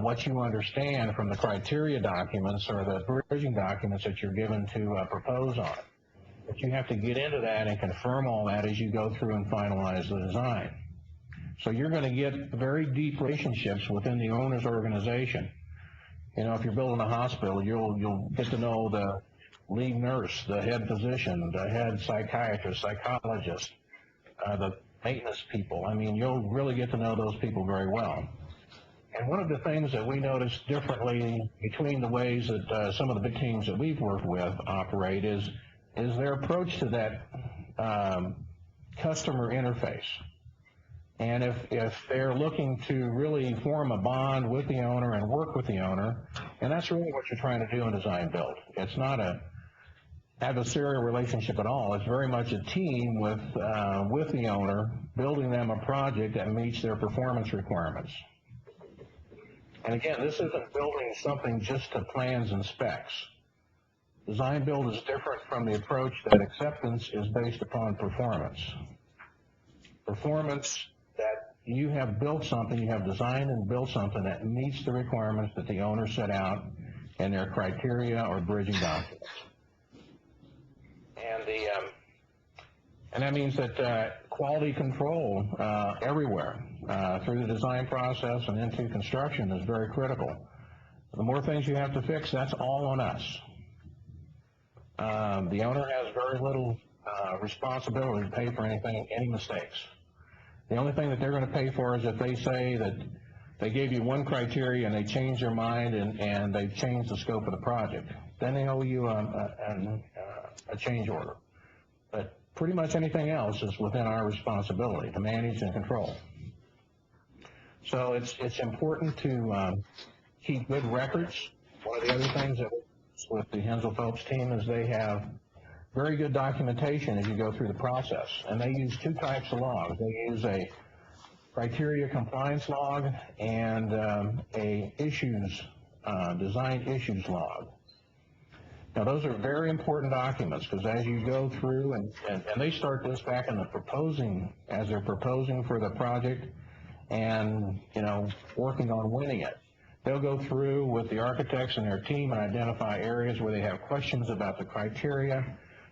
what you understand from the criteria documents or the bridging documents that you're given to propose on it. But you have to get into that and confirm all that as you go through and finalize the design. So you're going to get very deep relationships within the owner's organization. If you're building a hospital, you'll get to know the lead nurse, the head physician, the head psychiatrist, psychologist, the maintenance people. I mean, you'll really get to know those people very well. And one of the things that we noticed differently between the ways that some of the big teams that we've worked with operate is their approach to that customer interface. And if they're looking to really form a bond with the owner and work with the owner, and that's really what you're trying to do in design build. It's not a adversarial relationship at all. It's very much a team with the owner, building them a project that meets their performance requirements. And again, this isn't building something just to plans and specs. Design build is different from the approach that acceptance is based upon performance. Performance that you have built something, you have designed and built something that meets the requirements that the owner set out in their criteria or bridging documents. And that means that quality control everywhere through the design process and into construction is very critical. The more things you have to fix, that's all on us. The owner has very little responsibility to pay for any mistakes. The only thing that they're going to pay for is if they say that they gave you one criteria and they changed their mind and they've changed the scope of the project. Then they owe you a change order. But pretty much anything else is within our responsibility to manage and control. So it's important to keep good records. One of the other things that with the Hensel Phelps team is they have very good documentation as you go through the process. And they use two types of logs. They use a criteria compliance log and a design issues log. Now those are very important documents because as you go through, and they start this back in the proposing, as they're proposing for the project and, working on winning it. They'll go through with the architects and their team and identify areas where they have questions about the criteria.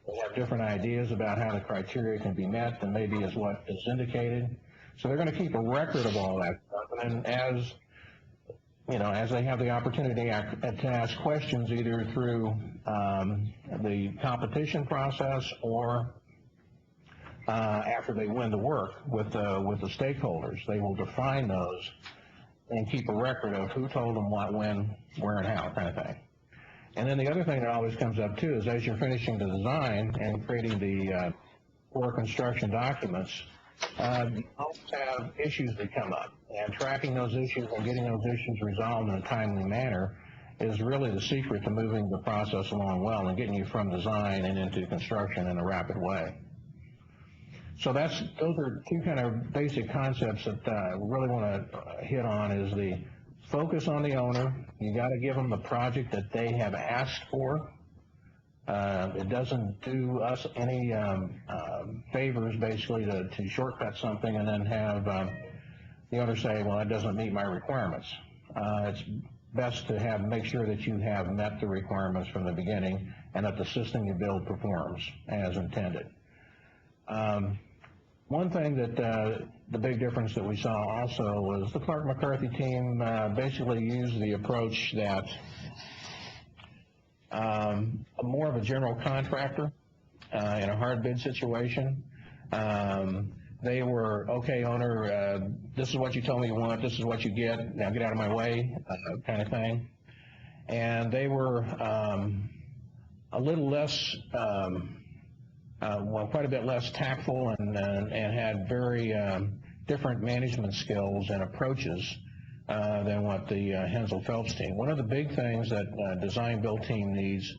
They have different ideas about how the criteria can be met than maybe is what is indicated. So they're going to keep a record of all that stuff. And as they have the opportunity to ask questions either through the competition process or after they win the work with the stakeholders. They will define those and keep a record of who told them what, when, where, and how, kind of thing. And then the other thing that always comes up too is as you're finishing the design and creating the core construction documents, you always have issues that come up, and tracking those issues and getting those issues resolved in a timely manner is really the secret to moving the process along well and getting you from design and into construction in a rapid way. So those are two kind of basic concepts that we really want to hit on. Is the focus on the owner. You got to give them the project that they have asked for. It doesn't do us any favors, basically, to shortcut something and then have the owner say, well, that doesn't meet my requirements. It's best to make sure that you have met the requirements from the beginning and that the system you build performs as intended. One thing that the big difference that we saw also was the Clark McCarthy team basically used the approach that more of a general contractor in a hard bid situation. They were, okay, owner, this is what you told me you want, this is what you get, now get out of my way, kind of thing. And they were a little less, quite a bit less tactful and had very different management skills and approaches than what the Hensel Phelps team. One of the big things that design build team needs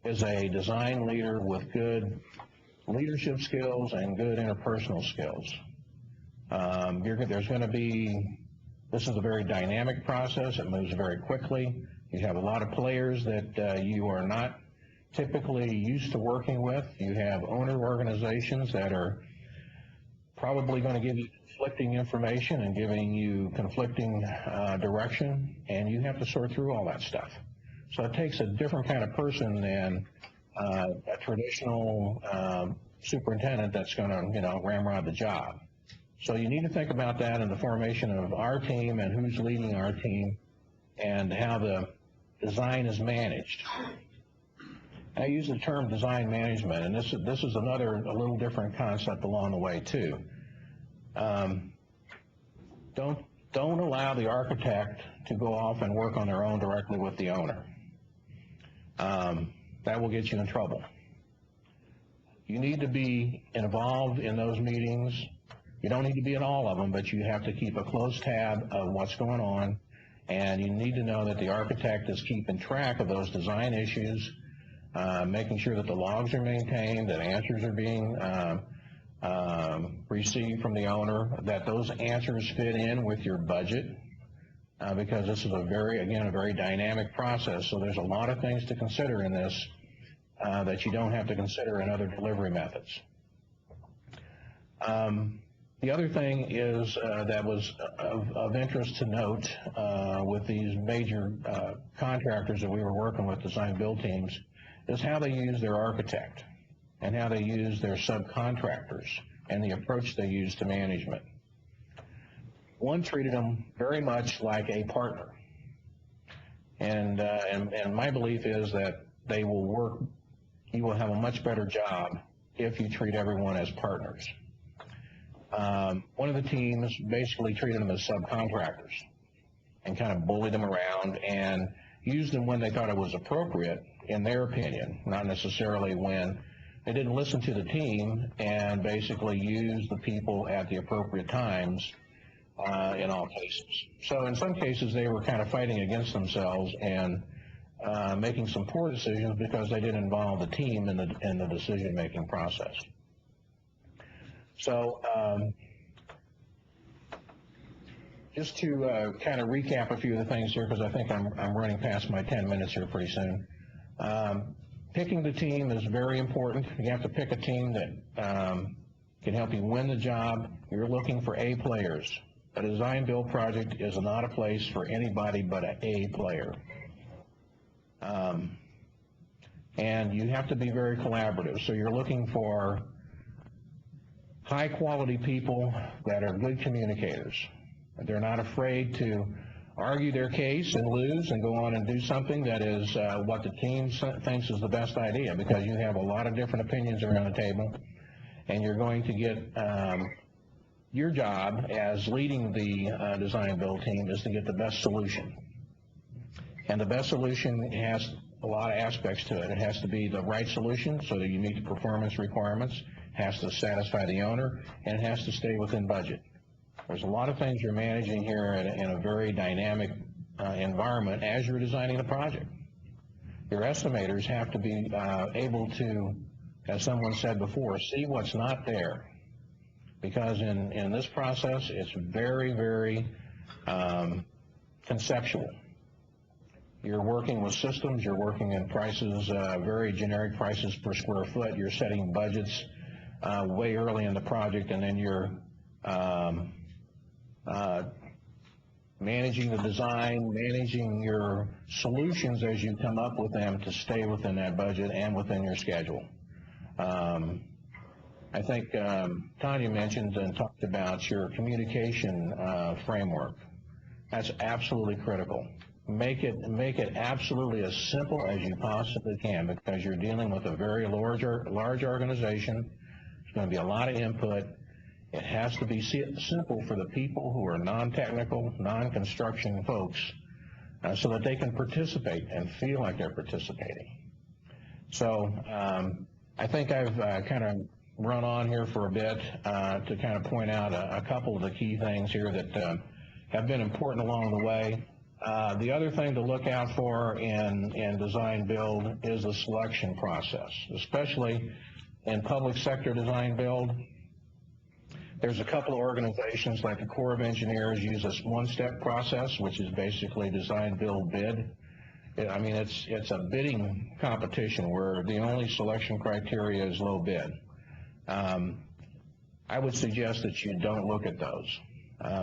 is a design leader with good leadership skills and good interpersonal skills. There's going to be, this is a very dynamic process. It moves very quickly. You have a lot of players that you are not typically used to working with. You have owner organizations that are probably going to give you conflicting information and giving you conflicting direction, and you have to sort through all that stuff. So it takes a different kind of person than a traditional superintendent that's going to ramrod the job. So you need to think about that in the formation of our team and who's leading our team and how the design is managed. I use the term design management, and this is another a little different concept along the way too. Don't allow the architect to go off and work on their own directly with the owner. That will get you in trouble. You need to be involved in those meetings. You don't need to be in all of them, but you have to keep a close tab of what's going on, and you need to know that the architect is keeping track of those design issues, making sure that the logs are maintained, that answers are being received from the owner, that those answers fit in with your budget, because this is a very dynamic process, so there's a lot of things to consider in this that you don't have to consider in other delivery methods. The other thing is that was of interest to note with these major contractors that we were working with, design build teams, is how they use their architect and how they use their subcontractors and the approach they use to management. One treated them very much like a partner, and my belief is that you will have a much better job if you treat everyone as partners. One of the teams basically treated them as subcontractors and kind of bullied them around and used them when they thought it was appropriate, in their opinion, not necessarily when they didn't listen to the team and basically use the people at the appropriate times in all cases. So in some cases they were kind of fighting against themselves and making some poor decisions because they didn't involve the team in the decision-making process. So just to kind of recap a few of the things here, because I think I'm running past my 10 minutes here pretty soon. Picking the team is very important. You have to pick a team that can help you win the job. You're looking for A players. A design build project is not a place for anybody but an A player. And you have to be very collaborative. So you're looking for high quality people that are good communicators. They're not afraid to argue their case and lose and go on and do something that is what the team thinks is the best idea, because you have a lot of different opinions around the table, and you're going to get, your job as leading the design build team is to get the best solution. And the best solution has a lot of aspects to it. It has to be the right solution so that you meet the performance requirements, has to satisfy the owner, and it has to stay within budget. There's a lot of things you're managing here in a very dynamic environment as you're designing the project. Your estimators have to be able to, as someone said before, see what's not there. Because in this process, it's very, very conceptual. You're working with systems, you're working in prices, very generic prices per square foot. You're setting budgets way early in the project, and then you're managing the design, managing your solutions as you come up with them to stay within that budget and within your schedule. I think Tanya mentioned and talked about your communication framework. That's absolutely critical. Make it absolutely as simple as you possibly can, because you're dealing with a very large organization. There's going to be a lot of input. It has to be simple for the people who are non-technical, non-construction folks, so that they can participate and feel like they're participating. So I think I've kind of run on here for a bit to kind of point out a couple of the key things here that have been important along the way. The other thing to look out for in design build is the selection process, especially in public sector design build. There's a couple of organizations like the Corps of Engineers use this one-step process, which is basically design build bid. I mean, it's a bidding competition where the only selection criteria is low bid. I would suggest that you don't look at those.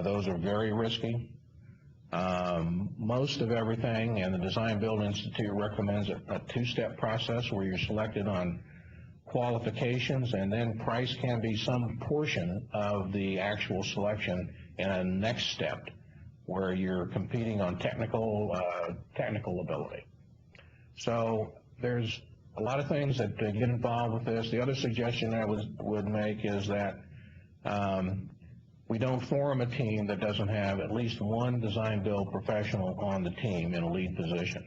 Those are very risky. Most of everything, and the Design Build Institute recommends a two-step process where you're selected on qualifications, and then price can be some portion of the actual selection in a next step where you're competing on technical ability. So there's a lot of things that get involved with this. The other suggestion I would make is that we don't form a team that doesn't have at least one design build professional on the team in a lead position.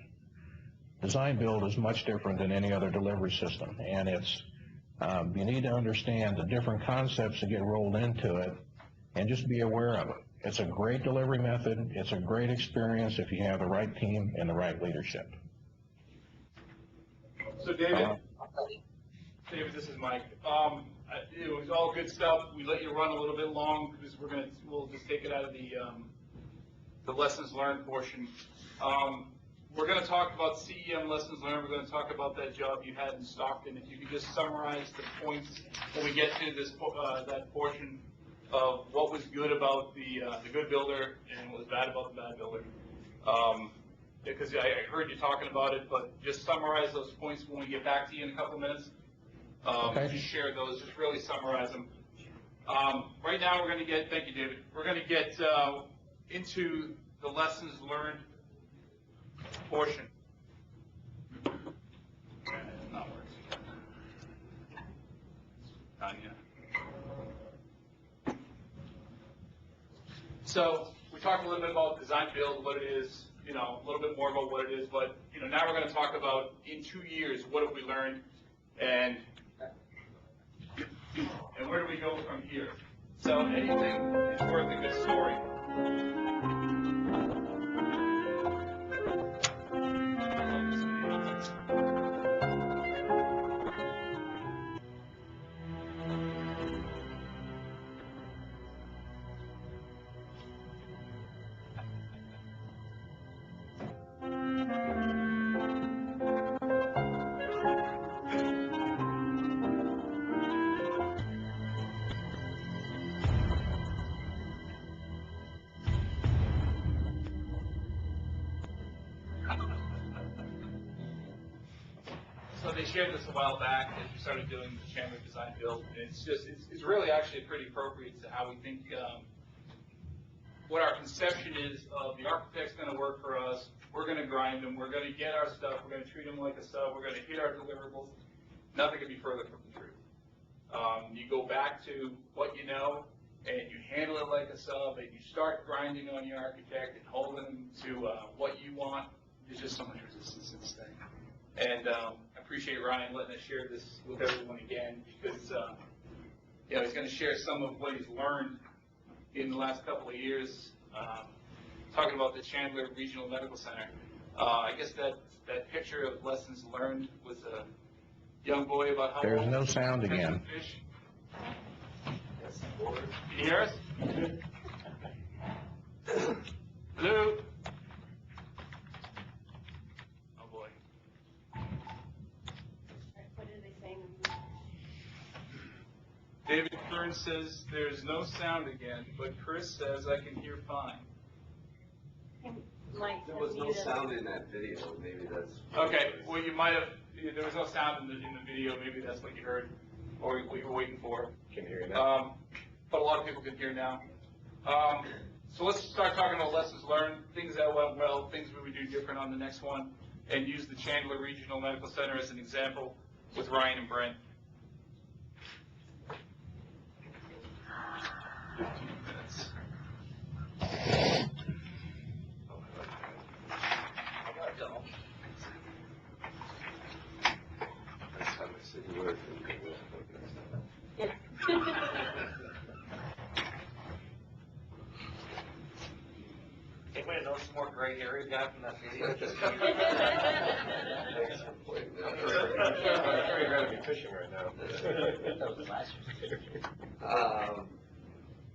Design build is much different than any other delivery system, and it's you need to understand the different concepts that get rolled into it and just be aware of it. It's a great delivery method. It's a great experience if you have the right team and the right leadership. So David, this is Mike. It was all good stuff. We let you run a little bit long because we'll just take it out of the lessons learned portion. We're going to talk about CEM lessons learned. We're going to talk about that job you had in Stockton. If you could just summarize the points when we get to this that portion of what was good about the good builder and what was bad about the bad builder. Because I heard you talking about it, but just summarize those points when we get back to you in a couple of minutes. Okay. Just share those, just really summarize them. Right now we're going to get, thank you David, we're going to get into the lessons learned portion. Not working. Not yet. So we talked a little bit about design build, what it is, a little bit more about what it is, but now we're going to talk about in 2 years, what have we learned, and where do we go from here? So anything is worth a good story. So they shared this a while back as we started doing the Chandler Design Build, and it's really actually pretty appropriate to how we think, what our conception is of the architect's going to work for us. We're going to grind them. We're going to get our stuff. We're going to treat them like a sub. We're going to hit our deliverables. Nothing could be further from the truth. You go back to what you know, and you handle it like a sub, and you start grinding on your architect and holding them to what you want. There's just so much resistance in this thing. And I appreciate Ryan letting us share this with everyone again, because he's going to share some of what he's learned in the last couple of years, talking about the Chandler Regional Medical Center. I guess that picture of lessons learned was a young boy about how There's old? no sound again. Fish. Can you hear us? Hello? Oh boy. What are they saying? David Kern says there's no sound again, but Chris says I can hear fine. Mike, There was no sound in that video, maybe that's. Okay, well you might have, there was no sound in the video, maybe that's what you heard, or what you were waiting for. Can hear you now. But a lot of people can hear now. So let's start talking about lessons learned, things that went well, things we would do different on the next one, and use the Chandler Regional Medical Center as an example with Ryan and Brent. 15 minutes. Next time I said you were. Anybody know some more gray hair he got from that video? Thanks for pointing that out. I'm sure you're going to be fishing right now.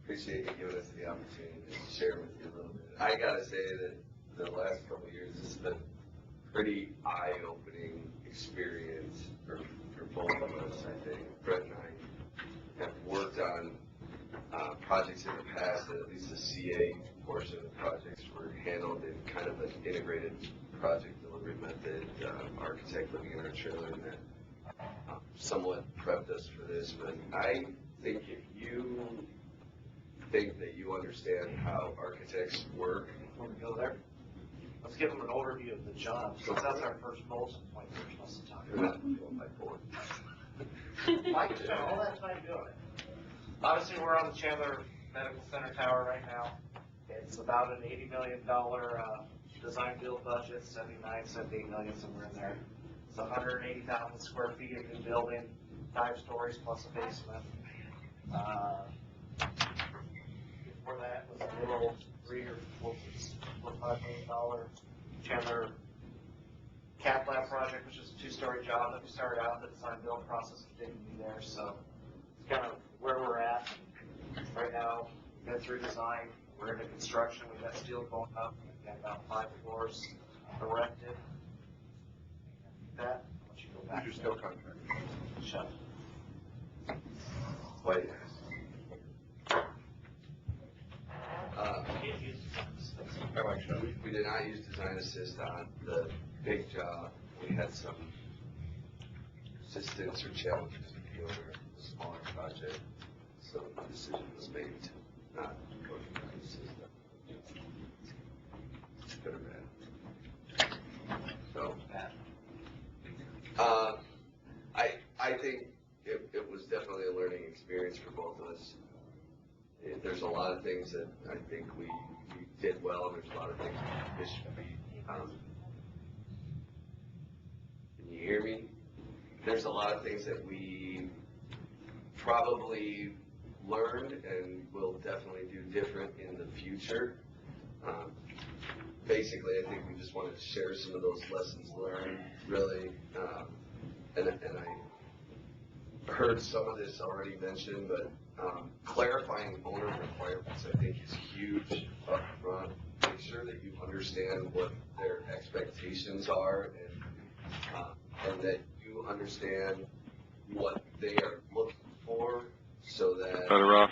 Appreciate you giving us the opportunity to share with you a little bit. I gotta say that the last couple of years has been a pretty eye-opening experience for both of us, I think. Brett and I have worked on projects in the past that at least the CA portion of the projects were handled in kind of an integrated project delivery method, architect living in our trailer, and that somewhat prepped us for this. But I think if you think that you understand how architects work, Before we go there, let's give them an overview of the job, since that's our first bulletin point we're supposed to talk you're about. not going by board. Mike spent all that time doing it. Obviously, we're on the Chandler Medical Center Tower right now. It's about an $80 million design build budget, 79, 78 million, somewhere in there. It's 180,000 square feet of new building, 5 stories plus a basement. Before that was a little $3 or $5 million Chandler cath lab project, which is a 2-story job that we started out. The design build process is taking me there, so it's kind of where we're at right now. We've been through design, we're into construction, we've got steel going up, we've got about 5 floors erected. And that, I'll let you go back. Who's your steel contractor? Shut up. Wait. I like Chevy. We did not use Design Assist on the big job. We had some resistance or challenges with the owner of the smaller project, so the decision was made to not go to Design Assist. It's good or bad. So, I think it was definitely a learning experience for both of us. There's a lot of things that I think we did well, and there's a lot of things we should be. Can you hear me? There's a lot of things that we probably learned and will definitely do different in the future. Basically, I think we just wanted to share some of those lessons learned, really, and I heard some of this already mentioned, but clarifying owner requirements, I think, is huge up front. Make sure that you understand what their expectations are, and that you understand what they are looking for, so that. Better off.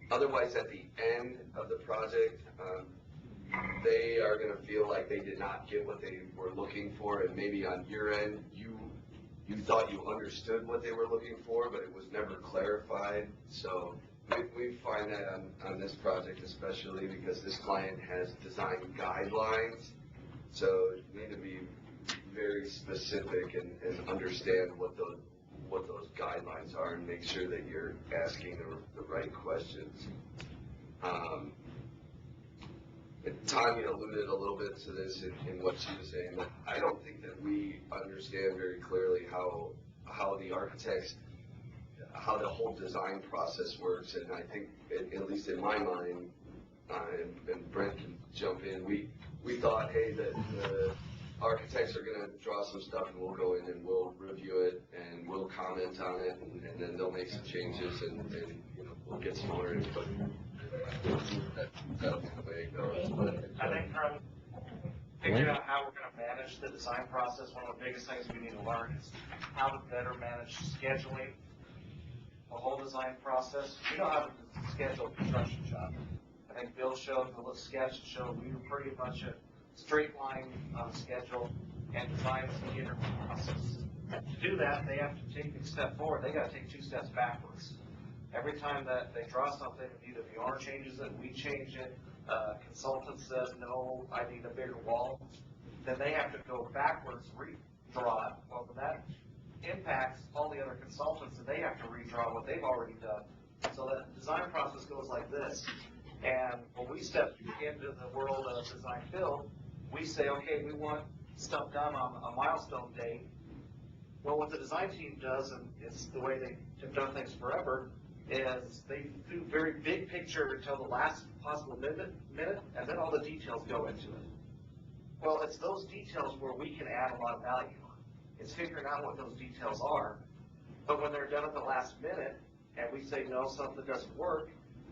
Otherwise, at the end of the project, they are going to feel like they did not get what they were looking for, and maybe on your end, you thought you understood what they were looking for, but it was never clarified. So we find that on this project especially because this client has design guidelines. So you need to be very specific and understand what those guidelines are and make sure that you're asking the right questions. Tanya alluded a little bit to this in what she was saying, but I don't think that we understand very clearly how the architects, how the whole design process works. And I think, at least in my mind, and Brent can jump in, we thought, hey, that the architects are going to draw some stuff and we'll go in and we'll review it and we'll comment on it and then they'll make some changes and you know, we'll get some more input. That'll be the way it goes. But I think from figuring out how we're going to manage the design process, one of the biggest things we need to learn is how to better manage scheduling the whole design process. We know how to schedule a construction job. I think Bill showed the little sketch that showed we were pretty much a straight line on schedule and design the inner process. To do that, they have to take a step forward. They got to take 2 steps backwards. Every time that they draw something, either the owner changes it, we change it, consultant says, no, I need a bigger wall, then they have to go backwards, redraw it. Well, that impacts all the other consultants, and they have to redraw what they've already done. So that design process goes like this. And when we step into the world of design build, we say, okay, we want stuff done on a milestone date. Well, what the design team does, and it's the way they have done things forever, is they do very big picture until the last possible minute, and then all the details go into it. Well, it's those details where we can add a lot of value. It's figuring out what those details are. But when they're done at the last minute, and we say, no, something doesn't work,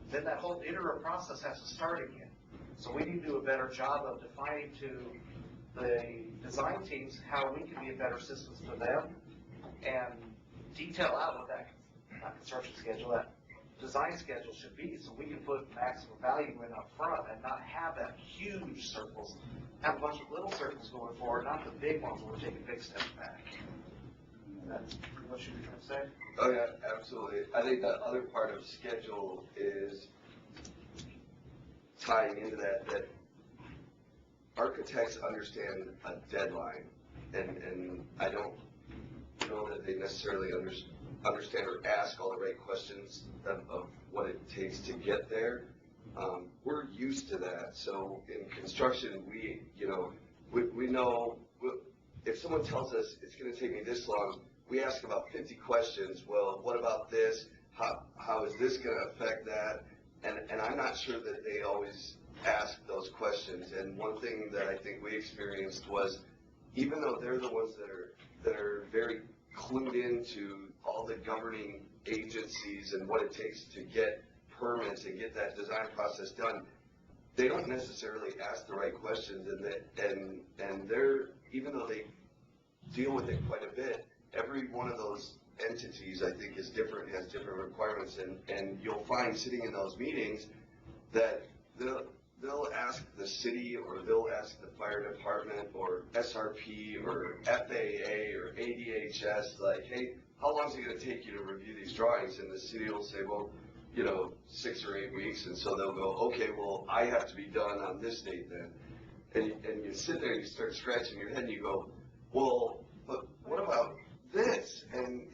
then that whole iterative process has to start again. So we need to do a better job of defining to the design teams how we can be a better systems for them and detail out what that construction schedule, that design schedule should be, so we can put maximum value in up front and not have that huge circles, have a bunch of little circles going forward, not the big ones where we're taking big steps back. That's pretty much what you're trying to say? oh yeah, absolutely. I think the other part of schedule is tying into that architects understand a deadline, and I don't know that they necessarily understand or ask all the right questions of what it takes to get there. We're used to that. So in construction, we know if someone tells us it's going to take me this long, we ask about 50 questions. Well, what about this? How is this going to affect that? And I'm not sure that they always ask those questions. And one thing that I think we experienced was, even though they're the ones that are very clued into all the governing agencies and what it takes to get permits and get that design process done, they don't necessarily ask the right questions, and they're, even though they deal with it quite a bit, every one of those entities, I think, is different, has different requirements, and you'll find sitting in those meetings that they'll ask the city, or they'll ask the fire department, or SRP, or FAA, or ADHS, like, hey, how long is it going to take you to review these drawings? And the city will say, well, 6 or 8 weeks, and so they'll go, okay, well, I have to be done on this date then. And you sit there and you start scratching your head and you go, well, but what about this? And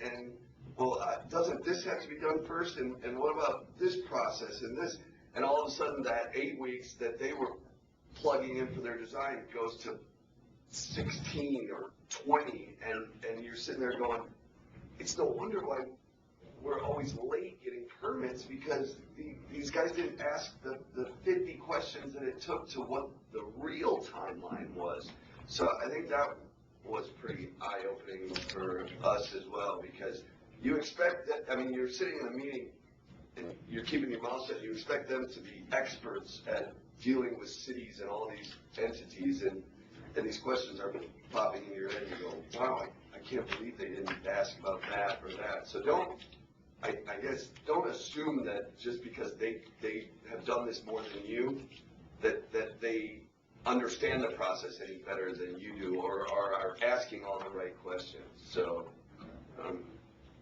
well, doesn't this have to be done first? And what about this process and this? And all of a sudden that 8 weeks that they were plugging in for their design goes to 16 or 20, and you're sitting there going, it's no wonder why we're always late getting permits, because these guys didn't ask the 50 questions that it took to what the real timeline was. So I think that was pretty eye-opening for us as well, because you expect that, I mean, you're sitting in a meeting and you're keeping your mouth shut, you expect them to be experts at dealing with cities and all these entities, and these questions are popping in your head and you go, wow, I can't believe they didn't ask about that or that. So I guess don't assume that just because they have done this more than you, that they understand the process any better than you do, or are asking all the right questions. So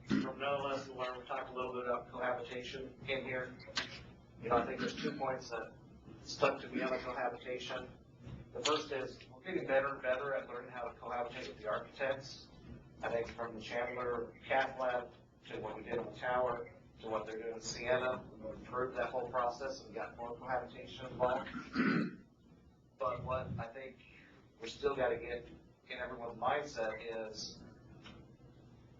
from no less than learn, we talked a little little bit about cohabitation in here. You know, I think there's 2 points that stuck to me on the cohabitation. The first is we're getting better and better at learning how to cohabitate with the architects. I think from the Chandler Cath Lab to what we did in the tower to what they're doing in Sienna, we improved that whole process and got more cohabitation involved. But what I think we're still got to get in everyone's mindset is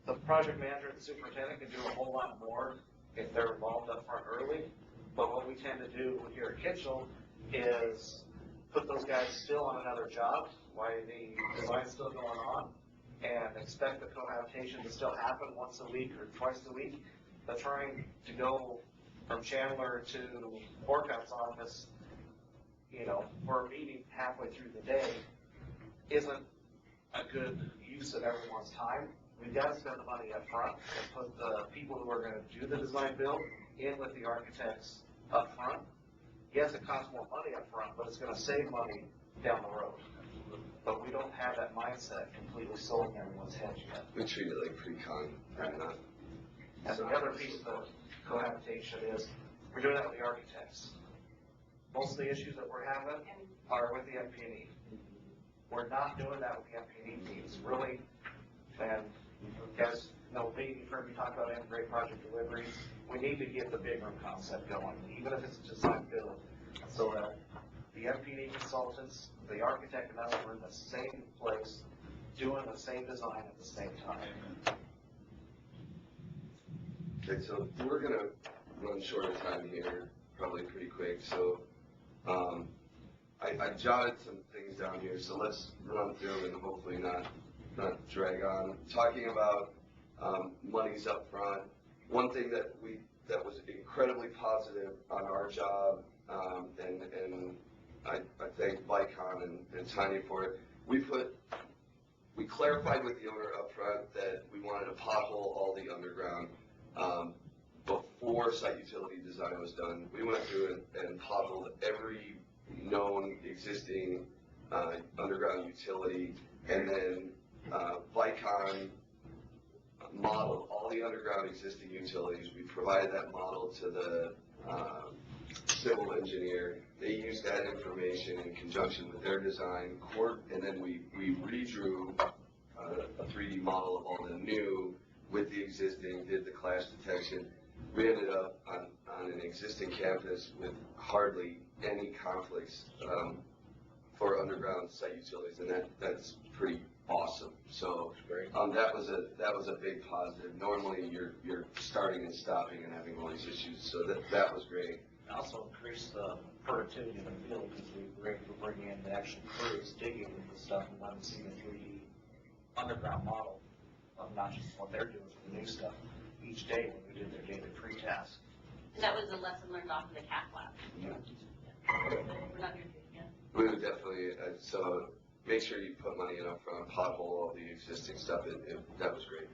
the project manager and the superintendent can do a whole lot more if they're involved up front early. But what we tend to do here at Kitchell is put those guys still on another job while the design's still going on and expect the cohabitation to still happen once a week or twice a week. But trying to go from Chandler to Orcutt's office, you know, for a meeting halfway through the day isn't a good use of everyone's time. We've got to spend the money up front and put the people who are going to do the design build in with the architects up front. Yes, it costs more money up front, but it's going to save money down the road. But we don't have that mindset completely sold in everyone's head yet. We treat it like pre-con, not. And the other piece of the cohabitation is we're doing that with the architects. Most of the issues that we're having are with the MP&E. We're not doing that with the MP&E teams, really. And as you know, you've heard me talk about integrated project delivery. We need to get the big room concept going, even if it's a design build, so that the MP&E consultants, the architect, and us are in the same place, doing the same design at the same time. Okay, so we're gonna run short of time here, probably pretty quick. So I jotted some things down here, so let's run through and hopefully not drag on. Talking about monies up front. One thing that was incredibly positive on our job, and I thank Vicon and Tanya for it. We clarified with the owner up front that we wanted to pothole all the underground before site utility design was done. We went through and potholed every known existing underground utility, and then Vicon modeled all the underground existing utilities. We provided that model to the civil engineer. They used that information in conjunction with their design, and then we redrew a 3D model of all the new with the existing, did the clash detection. We ended up on an existing campus with hardly any conflicts for underground site utilities, and that's pretty awesome. So that was a big positive. Normally you're starting and stopping and having all these issues, so that was great. Also increased the productivity in the field because we were able to bring in the actual crews digging into the stuff and let them see the 3D underground model of not just what they're doing for the new stuff each day when we did their daily pre-task. And that was a lesson learned off of the Cath Lab. Yeah. We're not doing it again. We would definitely, so make sure you put money in up front, pothole all the existing stuff, and that was great.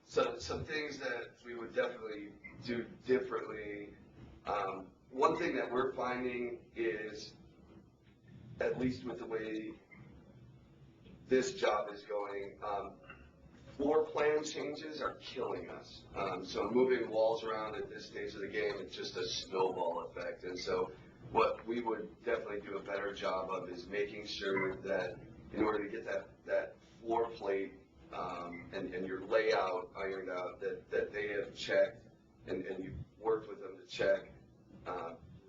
So some things that we would definitely do differently. One thing that we're finding is, at least with the way this job is going, floor plan changes are killing us. So moving walls around at this stage of the game, it's just a snowball effect. And so what we would definitely do a better job of is making sure that in order to get that floor plate and your layout ironed out, that they have checked and you've worked with them to check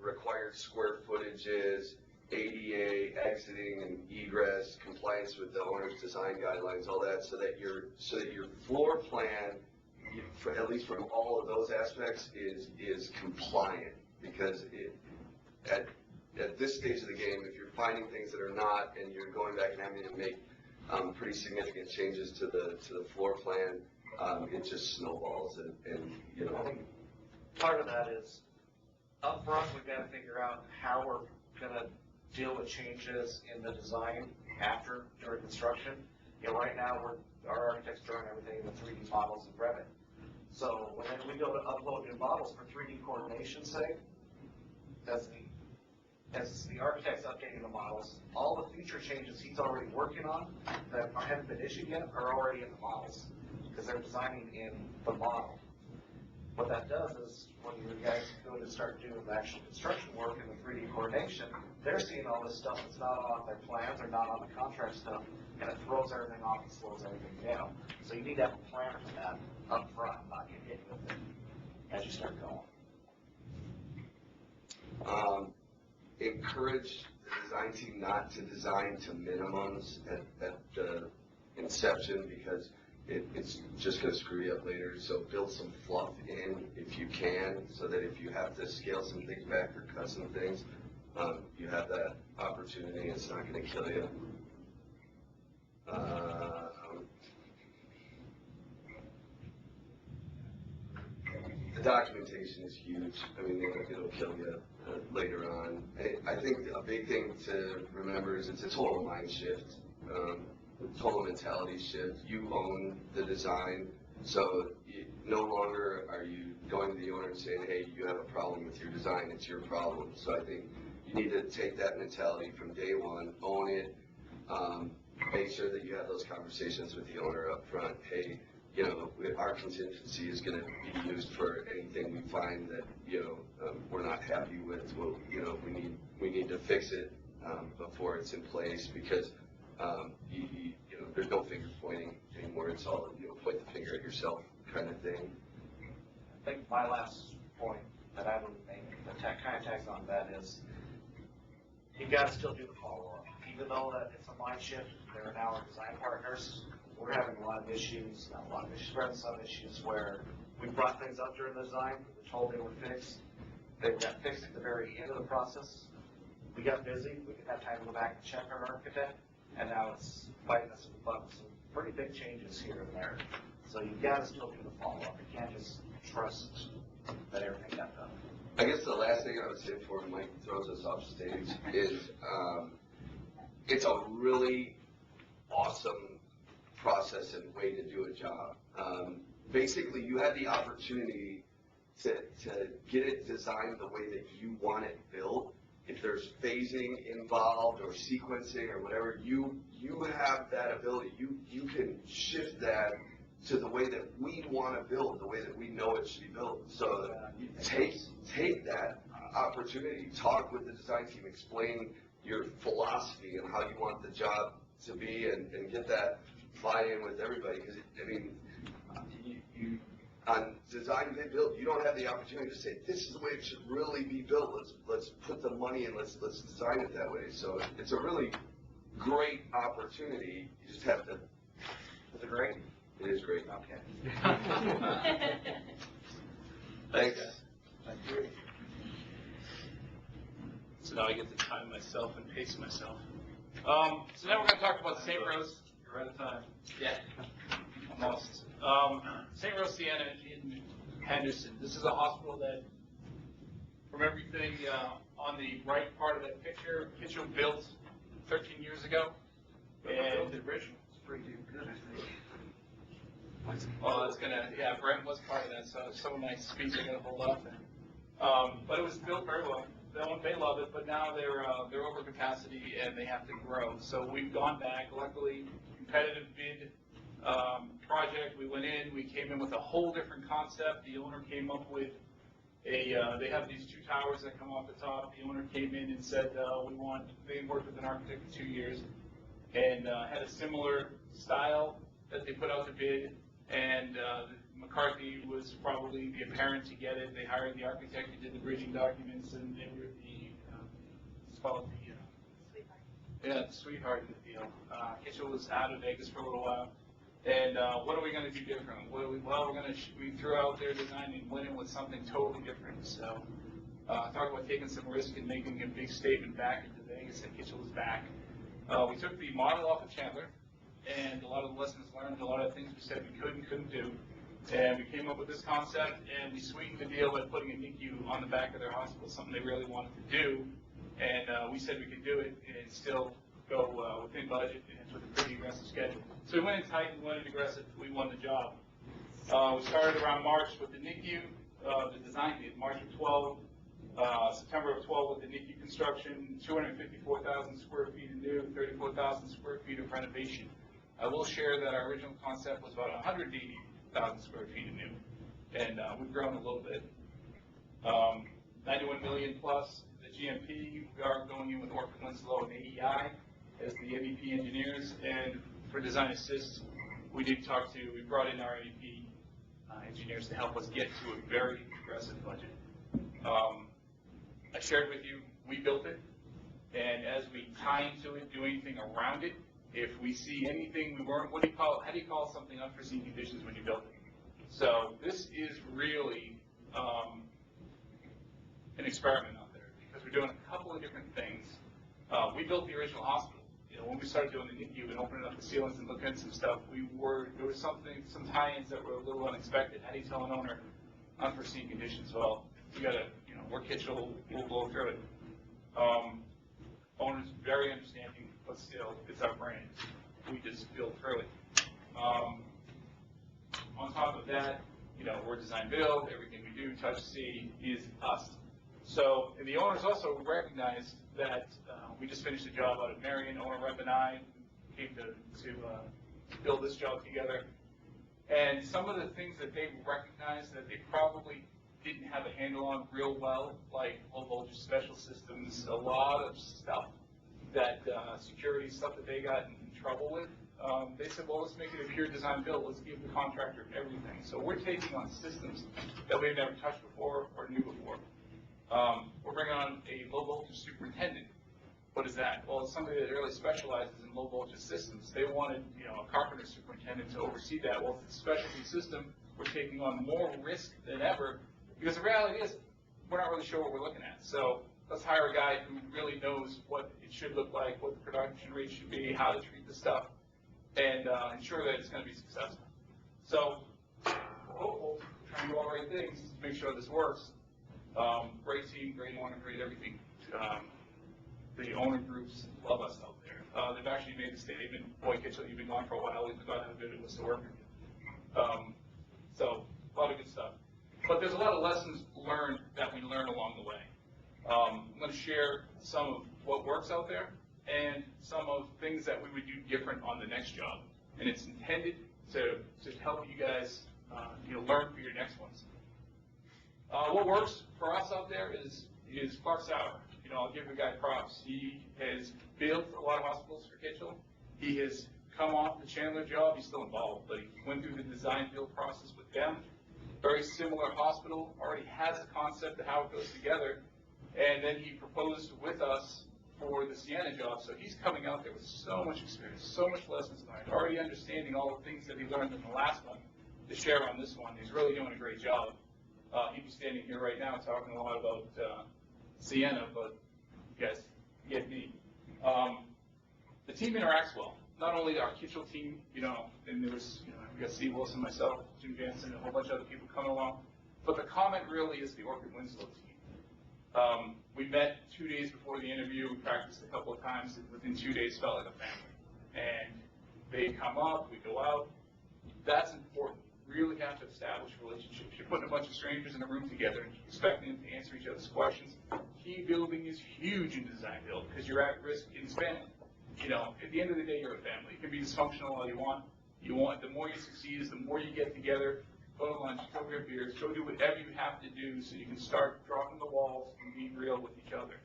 required square footages, ADA, exiting and egress, compliance with the owner's design guidelines, all that, so that your floor plan, at least from all of those aspects, is compliant. Because at this stage of the game, if you're finding things that are not, and you're going back and having to make pretty significant changes to the floor plan, it just snowballs, and you know. I think part of that is up front we've got to figure out how we're going to deal with changes in the design during construction. You know, right now our architects drawing everything in the 3D models in Revit. So when we go to upload new models for 3D coordination, say, as the architect's updating the models, all the future changes he's already working on that haven't been issued yet are already in the models because they're designing in the model. What that does is when you guys go to start doing the actual construction work and the 3D coordination, they're seeing all this stuff that's not on their plans or not on the contract stuff, and it throws everything off and slows everything down. So you need to have a plan for that up front, not get hit with it as you start going. Encourage the design team not to design to minimums at the inception, because it's just going to screw you up later. So build some fluff in if you can, so that if you have to scale some things back or cut some things, you have that opportunity. It's not going to kill you. The documentation is huge. I mean, it'll kill you later on. I think a big thing to remember is it's a total mind shift, total mentality shift. You own the design, so no longer are you going to the owner and saying, hey, you have a problem with your design, it's your problem. So I think you need to take that mentality from day one, own it, make sure that you have those conversations with the owner up front. Hey, you know, our contingency is going to be used for anything we find that, you know, we're not happy with. Well, you know, we need to fix it before it's in place, because you know, there's no finger pointing anymore. It's all, you know, point the finger at yourself kind of thing. I think my last point that I would make, that kind of tags on that, is you got to still do the follow-up. Even though that it's a mind shift, they're now our design partners. We're having a lot of issues, not a lot of issues, but some issues where we brought things up during the design, we were told they were fixed. They got fixed at the very end of the process. We got busy, we didn't have time to go back and check our architect, and now it's biting us in the butt. Some pretty big changes here and there. So you got to still do the follow-up. You can't just trust that everything got done. I guess the last thing I would say before Mike throws us off stage is it's a really awesome process and way to do a job. Basically, you have the opportunity to get it designed the way that you want it built. If there's phasing involved or sequencing or whatever, you have that ability. You can shift that to the way that we want to build, the way that we know it should be built. So you take that opportunity, talk with the design team, explain your philosophy and how you want the job to be, and get that buy-in with everybody. Because I mean, you on design bid build, you don't have the opportunity to say this is the way it should really be built. Let's put the money in. Let's design it that way. So it's a really great opportunity. You just have to. Is it great? It is great. Okay. Thanks. Thank you. So now I get to time myself and pace myself. So now we're going to talk about St. Rose. You're out of time. Yeah, almost. St. Rose Sienna in Henderson. This is a hospital that, from everything on the right part of that picture, Kitchell built 13 years ago. And the original is pretty good, I think. Well, it's gonna, yeah, Brent was part of that, so some of my speech are gonna hold up. But it was built very well. They love it, but now they're over capacity and they have to grow. So we've gone back. Luckily, competitive bid project. We went in. We came in with a whole different concept. The owner came up with they have these two towers that come off the top. The owner came in and said they worked with an architect for 2 years and had a similar style that they put out to bid. And McCarthy was probably the apparent to get it. They hired the architect who did the bridging documents, and they were it's called the sweetheart in the deal. Kitchell was out of Vegas for a little while. And what are we going to do different? We threw out their design and went in with something totally different. So talk about taking some risk and making a big statement back into Vegas, and Kitchell was back. We took the model off of Chandler, and a lot of the lessons learned, a lot of things we said we couldn't do. And we came up with this concept, and we sweetened the deal by putting a NICU on the back of their hospital, something they really wanted to do. And we said we could do it and still go within budget and with a pretty aggressive schedule. So we went in tight and went in aggressive. We won the job. We started around March with the NICU, the design date, March of 12. September of 12 with the NICU construction, 254,000 square feet of new, 34,000 square feet of renovation. I will share that our original concept was about 180,000 square feet of new. and we've grown a little bit. 91 million plus the GMP. We are going in with Orchid Winslow and AEI as the MEP engineers, and for design assist, we brought in our MEP engineers to help us get to a very aggressive budget. I shared with you, we built it, and as we tie into it, do anything around it, if we see anything we weren't, how do you call something unforeseen conditions when you build it? So this is really an experiment out there, because we're doing a couple of different things. We built the original hospital. When we started doing the NICU and opening up the ceilings and looking at some stuff, there was some tie-ins that were a little unexpected. How do you tell an owner unforeseen conditions? Well, you gotta, we're Kitchell, we'll blow through it. Owner's very understanding, but still, it's our brand. We just build through it. On top of that, we're design build, everything we do, touch, see, is us. So, and the owners also recognize that we just finished a job out at Marion, owner rep and I came to build this job together. And some of the things that they recognized that they probably didn't have a handle on real well, like low voltage special systems, a lot of stuff that security stuff that they got in trouble with. They said, well, let's make it a pure design build. Let's give the contractor everything. So we're taking on systems that we've never touched before or knew before. We're bringing on a low voltage superintendent. What is that? Well, it's somebody that really specializes in low voltage systems. They wanted, a carpenter superintendent to oversee that. Well, it's a specialty system. We're taking on more risk than ever, because the reality is we're not really sure what we're looking at. So let's hire a guy who really knows what it should look like, what the production rate should be, how to treat the stuff, and ensure that it's going to be successful. So we're hopeful, trying to do all the right things to make sure this works. Great team, great owner, great everything. The owner groups love us out there. They've actually made the statement, boy, Kitchell, you've been gone for a while, we forgot how good it was to work with you. So, a lot of good stuff. But there's a lot of lessons learned that we learn along the way. I'm going to share some of what works out there and some of things that we would do different on the next job. And it's intended to help you guys learn for your next ones. What works for us out there is Clark Sauer. I'll give the guy props. He has built a lot of hospitals for Kitchell. He has come off the Chandler job. He's still involved, but he went through the design build process with them. Very similar hospital, already has a concept of how it goes together, and then he proposed with us for the Sienna job. So he's coming out there with so much experience, so much lessons learned, already understanding all the things that he learned in the last one to share on this one. He's really doing a great job. He'd be standing here right now talking a lot about Sienna, but you guys get me. The team interacts well. Not only our Kitchell team, and there was, we got Steve Wilson, myself, Jim Jansen, a whole bunch of other people coming along, but the comment really is the Orchid Winslow team. We met 2 days before the interview. We practiced a couple of times, and within 2 days felt like a family. And they come up, we go out. That's important. Really have to establish relationships. You're putting a bunch of strangers in a room together and expecting them to answer each other's questions. Team building is huge in design build because you're at risk in family. At the end of the day, you're a family. You can be dysfunctional all you want. The more you succeed is the more you get together, go to lunch, go grab beers, go do whatever you have to do so you can start dropping the walls and being real with each other.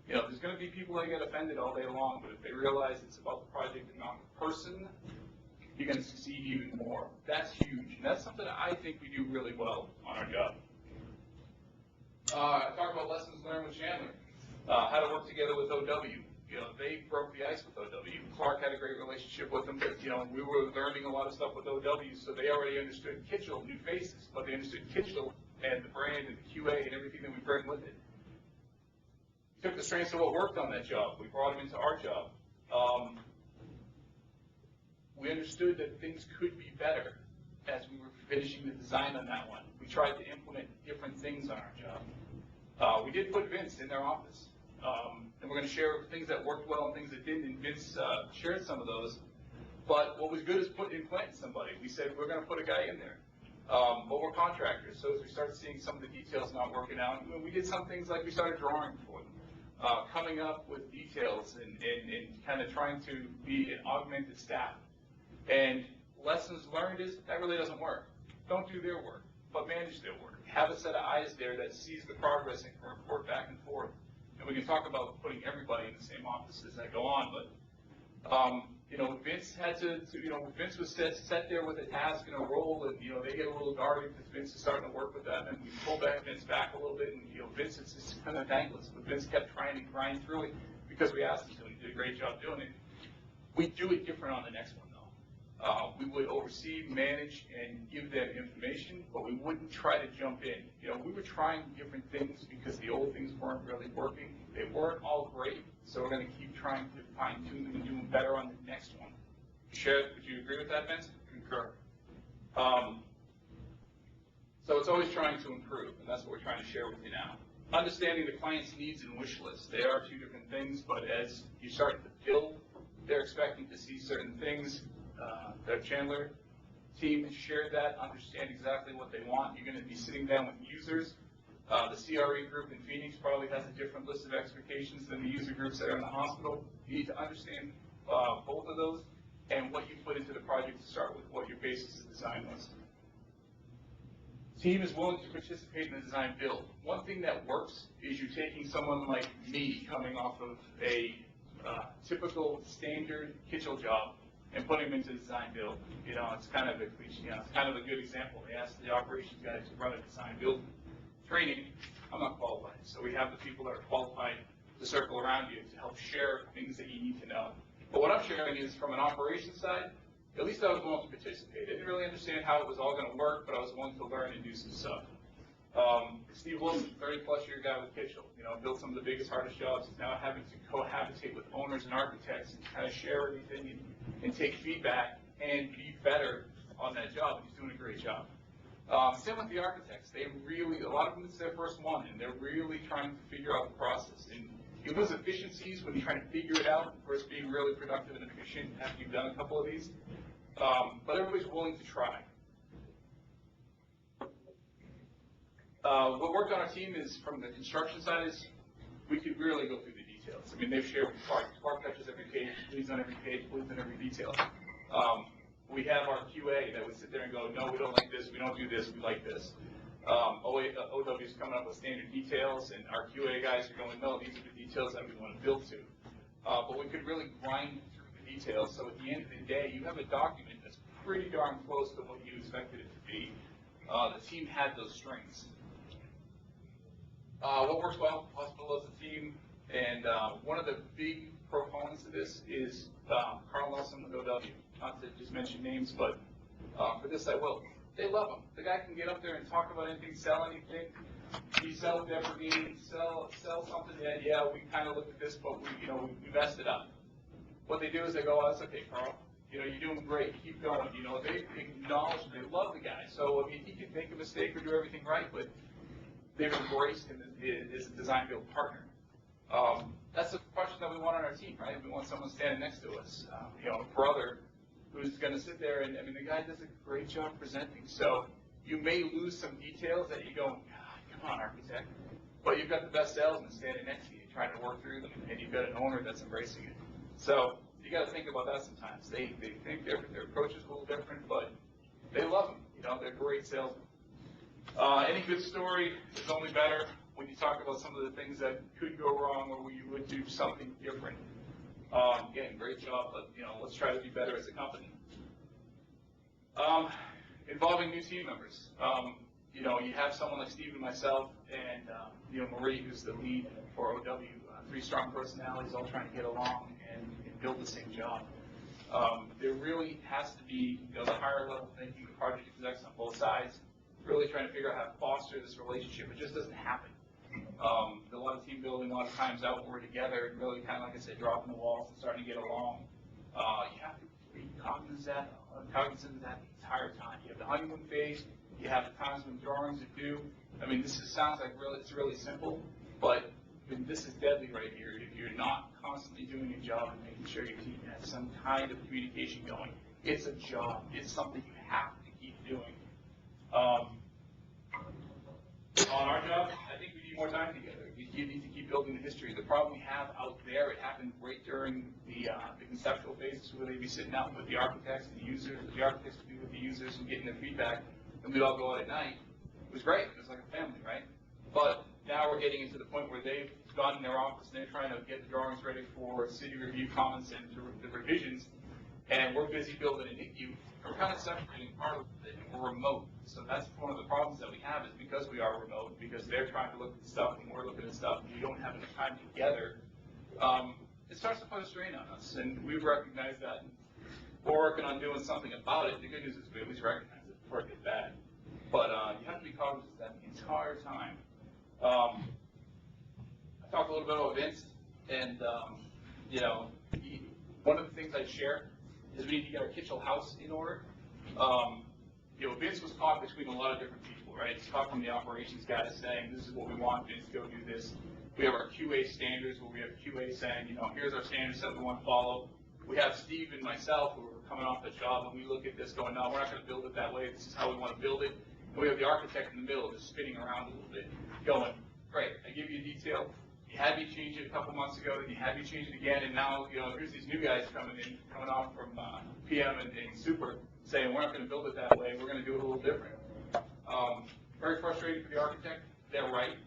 There's going to be people that get offended all day long, but if they realize it's about the project and not the person, you're going to succeed even more. That's huge, and that's something that I think we do really well on our job. I talked about lessons learned with Chandler, how to work together with OW. They broke the ice with OW. Clark had a great relationship with them, but we were learning a lot of stuff with OW, so they already understood Kitchell, new faces, but they understood Kitchell and the brand and the QA and everything that we bring with it. We took the strengths of what worked on that job. We brought them into our job. We understood that things could be better as we were finishing the design on that one. We tried to implement different things on our job. We did put Vince in their office, and we're going to share things that worked well and things that didn't, and Vince shared some of those. But what was good is planting somebody. We said we're going to put a guy in there. But we're contractors, so as we started seeing some of the details not working out, we did some things like we started drawing for them, coming up with details and kind of trying to be an augmented staff. And lessons learned is that really doesn't work. Don't do their work. but manage their work. Have a set of eyes there that sees the progress and can report back and forth. And we can talk about putting everybody in the same office as I go on, but you know, Vince had to you know, Vince was set there with a task and a role, and, you know, they get a little guarded because Vince is starting to work with them, and we pull Vince back a little bit, and, you know, Vince is just kind of thankless, but Vince kept trying to grind through it because we asked him to, and he did a great job doing it. We do it different on the next one, though. We would oversee, manage, and give them information, but we wouldn't try to jump in. You know, we were trying different things because the old things weren't really working. They weren't all great, so we're going to keep trying to fine-tune them and do them better on the next one. Sheriff, would you agree with that, Vince? Concur. So it's always trying to improve, and that's what we're trying to share with you now. Understanding the client's needs and wish lists. They are two different things, but as you start to build, they're expecting to see certain things. The Chandler team shared that, understand exactly what they want. You're going to be sitting down with users. The CRE group in Phoenix probably has a different list of expectations than the user groups that are in the hospital. You need to understand both of those and what you put into the project to start with, what your basis of design was. Team is willing to participate in the design build. One thing that works is you're taking someone like me coming off of a typical standard Kitchell job and putting them into design build. You know, it's kind of a cliche, you know, it's kind of a good example. They asked the operations guys to run a design build training. I'm not qualified, so we have the people that are qualified to circle around you to help share things that you need to know. But what I'm sharing is from an operations side, at least I was willing to participate. I didn't really understand how it was all going to work, but I was willing to learn and do some stuff. Steve Wilson, 30-plus year guy with Kitchell, you know, built some of the biggest, hardest jobs. He's now having to cohabitate with owners and architects and kind of share everything and take feedback and be better on that job. He's doing a great job. Same with the architects. They really, a lot of them, it's their first one, and they're really trying to figure out the process. And you lose efficiencies when you're trying to figure it out versus being really productive and efficient after you've done a couple of these. But everybody's willing to try. What worked on our team is, from the construction side, is we could really go through the details. I mean, they've shared Clark touches every page, bleeds on every page, bleeds on every detail. We have our QA that would sit there and go, no, we don't like this, we don't do this, we like this. OW is coming up with standard details, and our QA guys are going, no, these are the details that we want to build to. But we could really grind through the details, so at the end of the day, you have a document that's pretty darn close to what you expected it to be. The team had those strengths. What works well? Hospital loves the team, and one of the big proponents of this is Carl Nelson with OW. Not to just mention names, but for this I will. They love him. The guy can get up there and talk about anything, sell anything. He self-deprecating, sell something that, yeah, we kind of look at this, but we messed it up. What they do is they go, oh, that's okay, Carl. You know, you're doing great. Keep going. You know, they acknowledge him. They love the guy. So, I mean, he could make a mistake or do everything right, but they've embraced him as a design build partner. That's the question that we want on our team, right? We want someone standing next to us, you know, a brother who's going to sit there and, I mean, the guy does a great job presenting. So you may lose some details that you go, God, come on, architect. But you've got the best salesman standing next to you trying to work through them, and you've got an owner that's embracing it. So you got to think about that sometimes. They think their approach is a little different, but they love them. You know, they're great salesmen. Any good story is only better when you talk about some of the things that could go wrong or where you would do something different. Again, great job, but, you know, let's try to be better as a company. Involving new team members. You know, you have someone like Steve and myself and, you know, Marie, who's the lead for OW, three strong personalities all trying to get along and build the same job. There really has to be, you know, the higher level thinking, the project execs on both sides, really trying to figure out how to foster this relationship. It just doesn't happen. A lot of team building, a lot of times out when we're together, and really kind of, like I said, dropping the walls and starting to get along. You have to be cognizant of that the entire time. You have the honeymoon phase, you have the times when drawings are due. I mean, sounds like it's really simple, but I mean, this is deadly right here. If you're not constantly doing your job and making sure your team has some kind of communication going, it's a job. It's something you have to keep doing. On our job, I think we need more time together. You need to keep building the history. The problem we have out there, it happened right during the conceptual phases where they'd be sitting out with the architects and the users, the architects would be with the users and getting their feedback, and we'd all go out at night. It was great. It was like a family, right? But now we're getting into the point where they've gone in their office and they're trying to get the drawings ready for city review comments and the revisions, and we're busy building an NICU. We're kind of separating part of it. We're remote. So that's one of the problems that we have is because we are remote, because they're trying to look at stuff and we're looking at stuff and we don't have enough time together, it starts to put a strain on us. And we've recognized that. We're working on doing something about it. The good news is we at least recognize it before it gets bad. But you have to be cognizant of that the entire time. I talked a little bit about Vince, and one of the things I share is we need to get our Kitchell house in order. Vince was caught between a lot of different people, right? He's caught from the operations guys saying, this is what we want, Vince, go do this. We have our QA standards where we have QA saying, here's our standards that we want to follow. We have Steve and myself who are coming off the job, and we look at this going, no, we're not going to build it that way. This is how we want to build it. And we have the architect in the middle just spinning around a little bit, going, great, I give you a detail. You had me change it a couple months ago, then you had me change it again, and now, here's these new guys coming off from PM and Super, saying we're not going to build it that way, we're going to do it a little different. Very frustrating for the architect, they're right.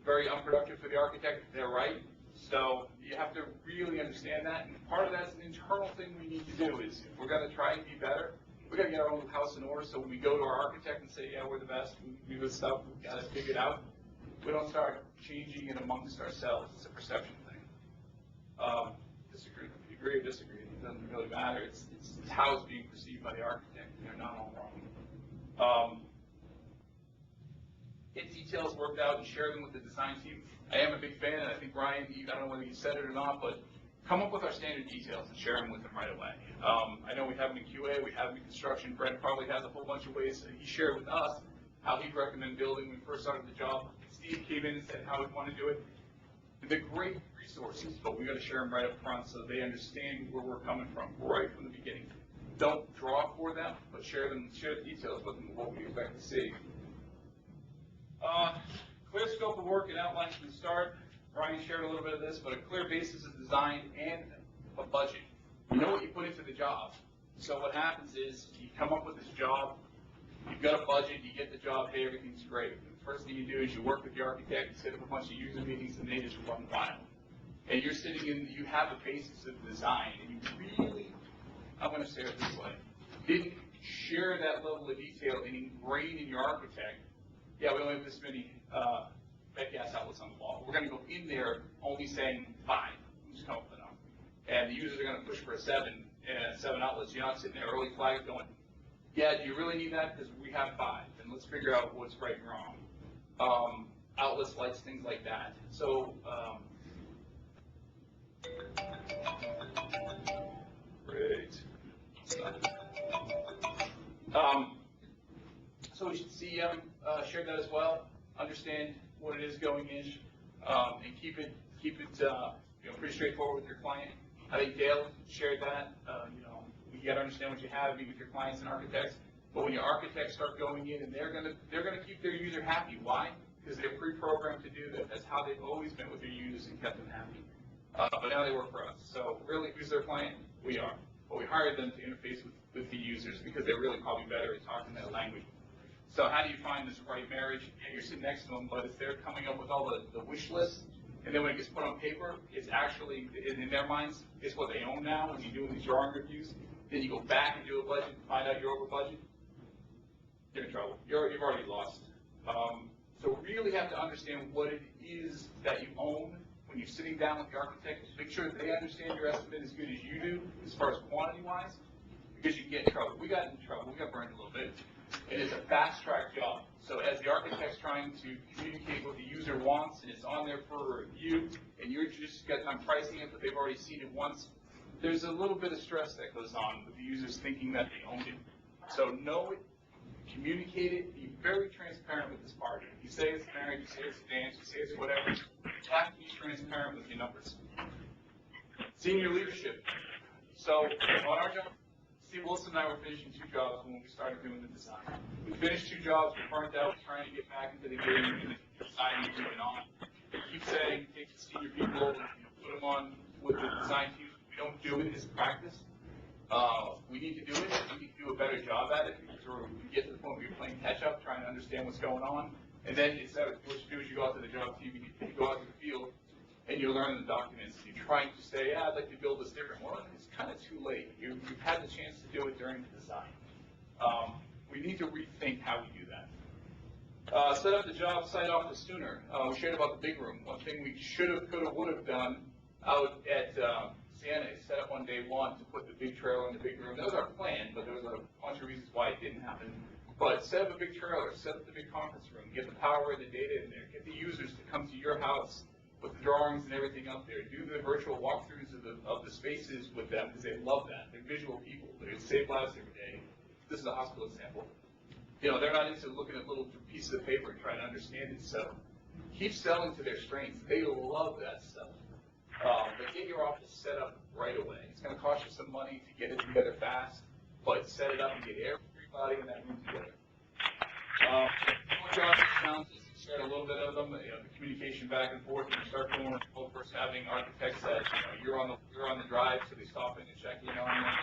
Very unproductive for the architect, they're right. So you have to really understand that, and part of that's an internal thing we need to do is if we're going to try and be better, we got to get our own house in order, so when we go to our architect and say, yeah, we're the best, we do this stuff, we've got to figure it out, we don't start changing it amongst ourselves. It's a perception thing. Disagree. If you agree or disagree, it doesn't really matter. It's how it's being perceived by the architect. They're not all wrong. Get details worked out and share them with the design team. I am a big fan, and I think Ryan, I don't know whether you said it or not, but come up with our standard details and share them with them right away. I know we have them in QA, we have them in construction. Brent probably has a whole bunch of ways that he shared with us how he'd recommend building when we first started the job. Steve came in and said how we'd want to do it. They're great resources, but we got to share them right up front so they understand where we're coming from right from the beginning. Don't draw for them, but share the details with them of what we expect to see. Clear scope of work and outline from the start. Brian shared a little bit of this, but a clear basis of design and a budget. You know what you put into the job. So what happens is you come up with this job, you've got a budget, you get the job, hey, everything's great. First thing you do is you work with the architect, you set up a bunch of user meetings, and they just run wild. And you're sitting in, you have the basis of design, and you really, I'm going to say it this way, didn't share that level of detail and ingrain in your architect, yeah, we only have this many bed gas outlets on the wall. We're going to go in there only saying 5, just come up with a number. And the users are going to push for a 7 outlets. You're not sitting there early flag going, yeah, do you really need that? Because we have 5, and let's figure out what's right and wrong. Outlets, lights, things like that. So, great. So CEM shared that as well. Understand what it is going in, and keep it pretty straightforward with your client. I think Dale shared that. You got to understand what you have, meet with your clients and architects. But when your architects start going in, and they're gonna keep their user happy. Why? Because they're pre-programmed to do that. That's how they've always been with their users and kept them happy. But now they work for us. So really, who's their client? We are. But we hired them to interface with the users because they're really probably better at talking that language. So how do you find this right marriage? Yeah, you're sitting next to them, but it's they're coming up with all the wish lists, and then when it gets put on paper, it's actually, in their minds, it's what they own now when you're doing these drawing reviews. Then you go back and do a budget and find out you're over budget. You're in trouble. You've already lost. So really have to understand what it is that you own when you're sitting down with the architect. Make sure that they understand your estimate as good as you do as far as quantity-wise, because you can get in trouble. We got in trouble. We got burned a little bit. It is a fast-track job. So as the architect's trying to communicate what the user wants, and it's on there for review, and you're just got time pricing it, but they've already seen it once, there's a little bit of stress that goes on with the users thinking that they own it. So know it, communicate it, be very transparent with this part. You say it's marriage, you say it's dance, you say it's whatever, you have to be transparent with your numbers. Senior leadership. So on our job, Steve Wilson and I were finishing 2 jobs when we started doing the design. We finished 2 jobs, we burnt out, trying to get back into the game, and the design was going on. We keep saying, take the senior people, put them on with the design team. We don't do it as practice. We need to do it. We need to do a better job at it because we're get to the point where you're playing catch up, trying to understand what's going on. And then instead of what you do is you go out to the job team, you go out to the field, and you learn the documents. You're trying to say, yeah, I'd like to build this different. Well, it's kind of too late. You've had the chance to do it during the design. We need to rethink how we do that. Set up the job site off the sooner. We shared about the big room. One thing we should have, could have, would have done out at Sienna is set up on day one to put the big trailer in the big room. That was our plan, but there was a bunch of reasons why it didn't happen. But set up a big trailer, set up the big conference room, get the power and the data in there, get the users to come to your house with the drawings and everything up there, do the virtual walkthroughs of the spaces with them because they love that. They're visual people. They save lives every day. This is a hospital example. You know, they're not into looking at little pieces of paper and trying to understand it. So keep selling to their strengths. They love that stuff. But get your office set up right away. It's going to cost you some money to get it together fast, but set it up and get everybody in that room together. Challenges, shared a little bit of them. You know, the communication back and forth. When you start doing remote, first having architects that you're on the drive, so they stop in and check in on you.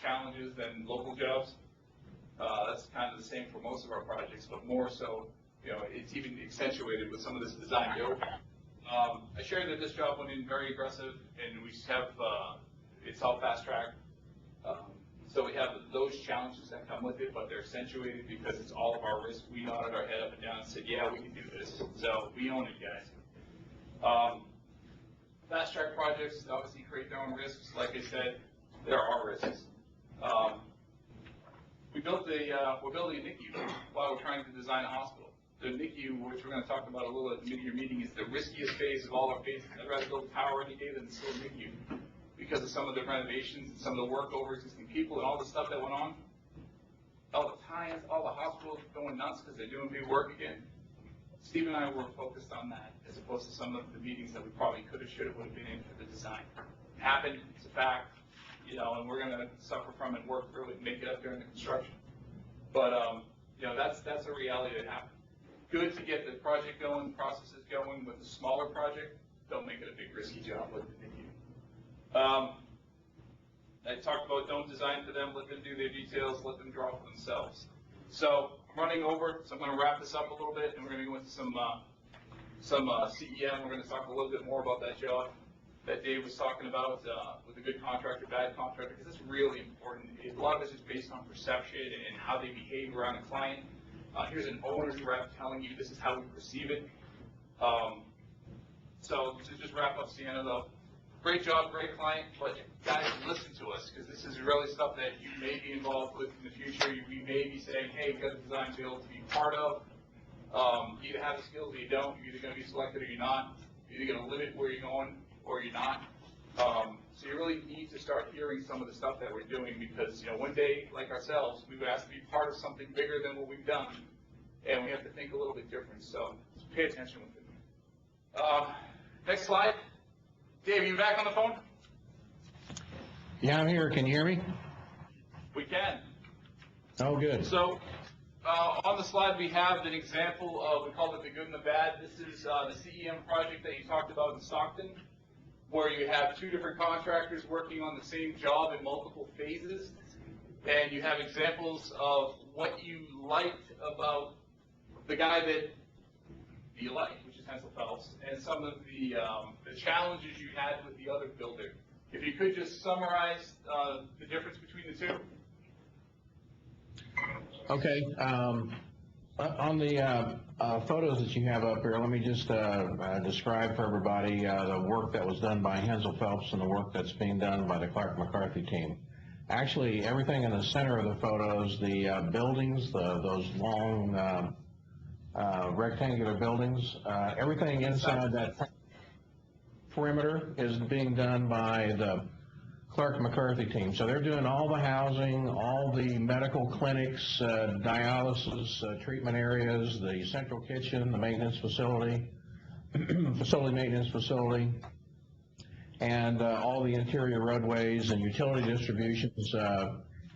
Challenges than local jobs. That's kind of the same for most of our projects, but more so, you know, it's even accentuated with some of this design build. I shared that this job went in very aggressive, and we have it's all fast track. So we have those challenges that come with it, but they're accentuated because it's all of our risk. We nodded our head up and down and said, yeah, we can do this. So we own it, guys. Fast track projects obviously create their own risks. Like I said, there are risks. We're building a NICU while we're trying to design a hospital. The NICU, which we're going to talk about a little at the mid-year meeting, is the riskiest phase of all our phases. I'd rather build a tower any day than still a NICU because of some of the renovations and some of the work over existing people and all the stuff that went on. All the tie-ins, all the hospitals going nuts because they're doing big work again. Steve and I were focused on that as opposed to some of the meetings that we probably could have, should have, would have been in for the design. It happened, it's a fact, you know, and we're going to suffer from it, work through it, and make it up during the construction. But, you know, that's a reality that happened. Good to get the project going, processes going with a smaller project. Don't make it a big risky job with the NICU. I talked about don't design for them, let them do their details, let them draw for themselves. So I'm running over, so I'm going to wrap this up a little bit, and we're going to go into some CEM. We're going to talk a little bit more about that job that Dave was talking about with a good contractor, bad contractor, because it's really important. A lot of this is based on perception and how they behave around a client. Here's an owner's rep telling you this is how we perceive it. So to just wrap up Sienna though, great job, great client, but guys, listen to us because this is really stuff that you may be involved with in the future. We may be saying, hey, we've got a design build to be part of. You either have the skills or you don't. You're either going to be selected or you're not. You're either going to limit where you're going or you're not. So you really need to start hearing some of the stuff that we're doing because, you know, one day, like ourselves, we were asked to be part of something bigger than what we've done, and we have to think a little bit different. So pay attention with it. Next slide. Dave, are you back on the phone? Yeah, I'm here. Can you hear me? We can. Oh, good. So on the slide, we have an example of, we call it the good and the bad. This is the CEM project that you talked about in Stockton, where you have two different contractors working on the same job in multiple phases, and you have examples of what you liked about the guy that you liked, which is Hensel Phelps, and some of the challenges you had with the other builder. If you could just summarize the difference between the two. Okay. On the photos that you have up here, let me just describe for everybody the work that was done by Hensel Phelps and the work that's being done by the Clark McCarthy team. Actually, everything in the center of the photos, the buildings, those long rectangular buildings, everything inside that perimeter is being done by the Clark McCarthy team. So they're doing all the housing, all the medical clinics, dialysis treatment areas, the central kitchen, the maintenance facility, facility maintenance facility, and all the interior roadways and utility distributions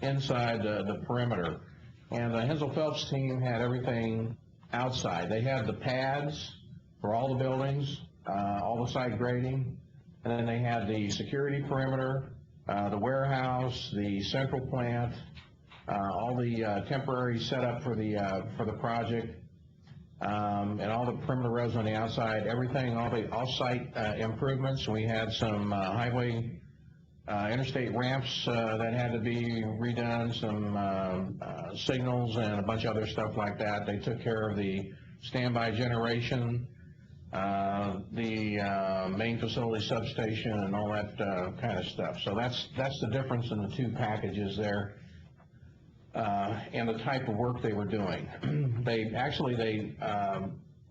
inside the perimeter. And the Hensel Phelps team had everything outside. They had the pads for all the buildings, all the site grading, and then they had the security perimeter, the warehouse, the central plant, all the temporary setup for the project, and all the perimeter roads on the outside, everything, all the off-site improvements. We had some highway interstate ramps that had to be redone, some signals and a bunch of other stuff like that. They took care of the standby generation, the main facility substation, and all that kind of stuff. So that's the difference in the two packages there, and the type of work they were doing.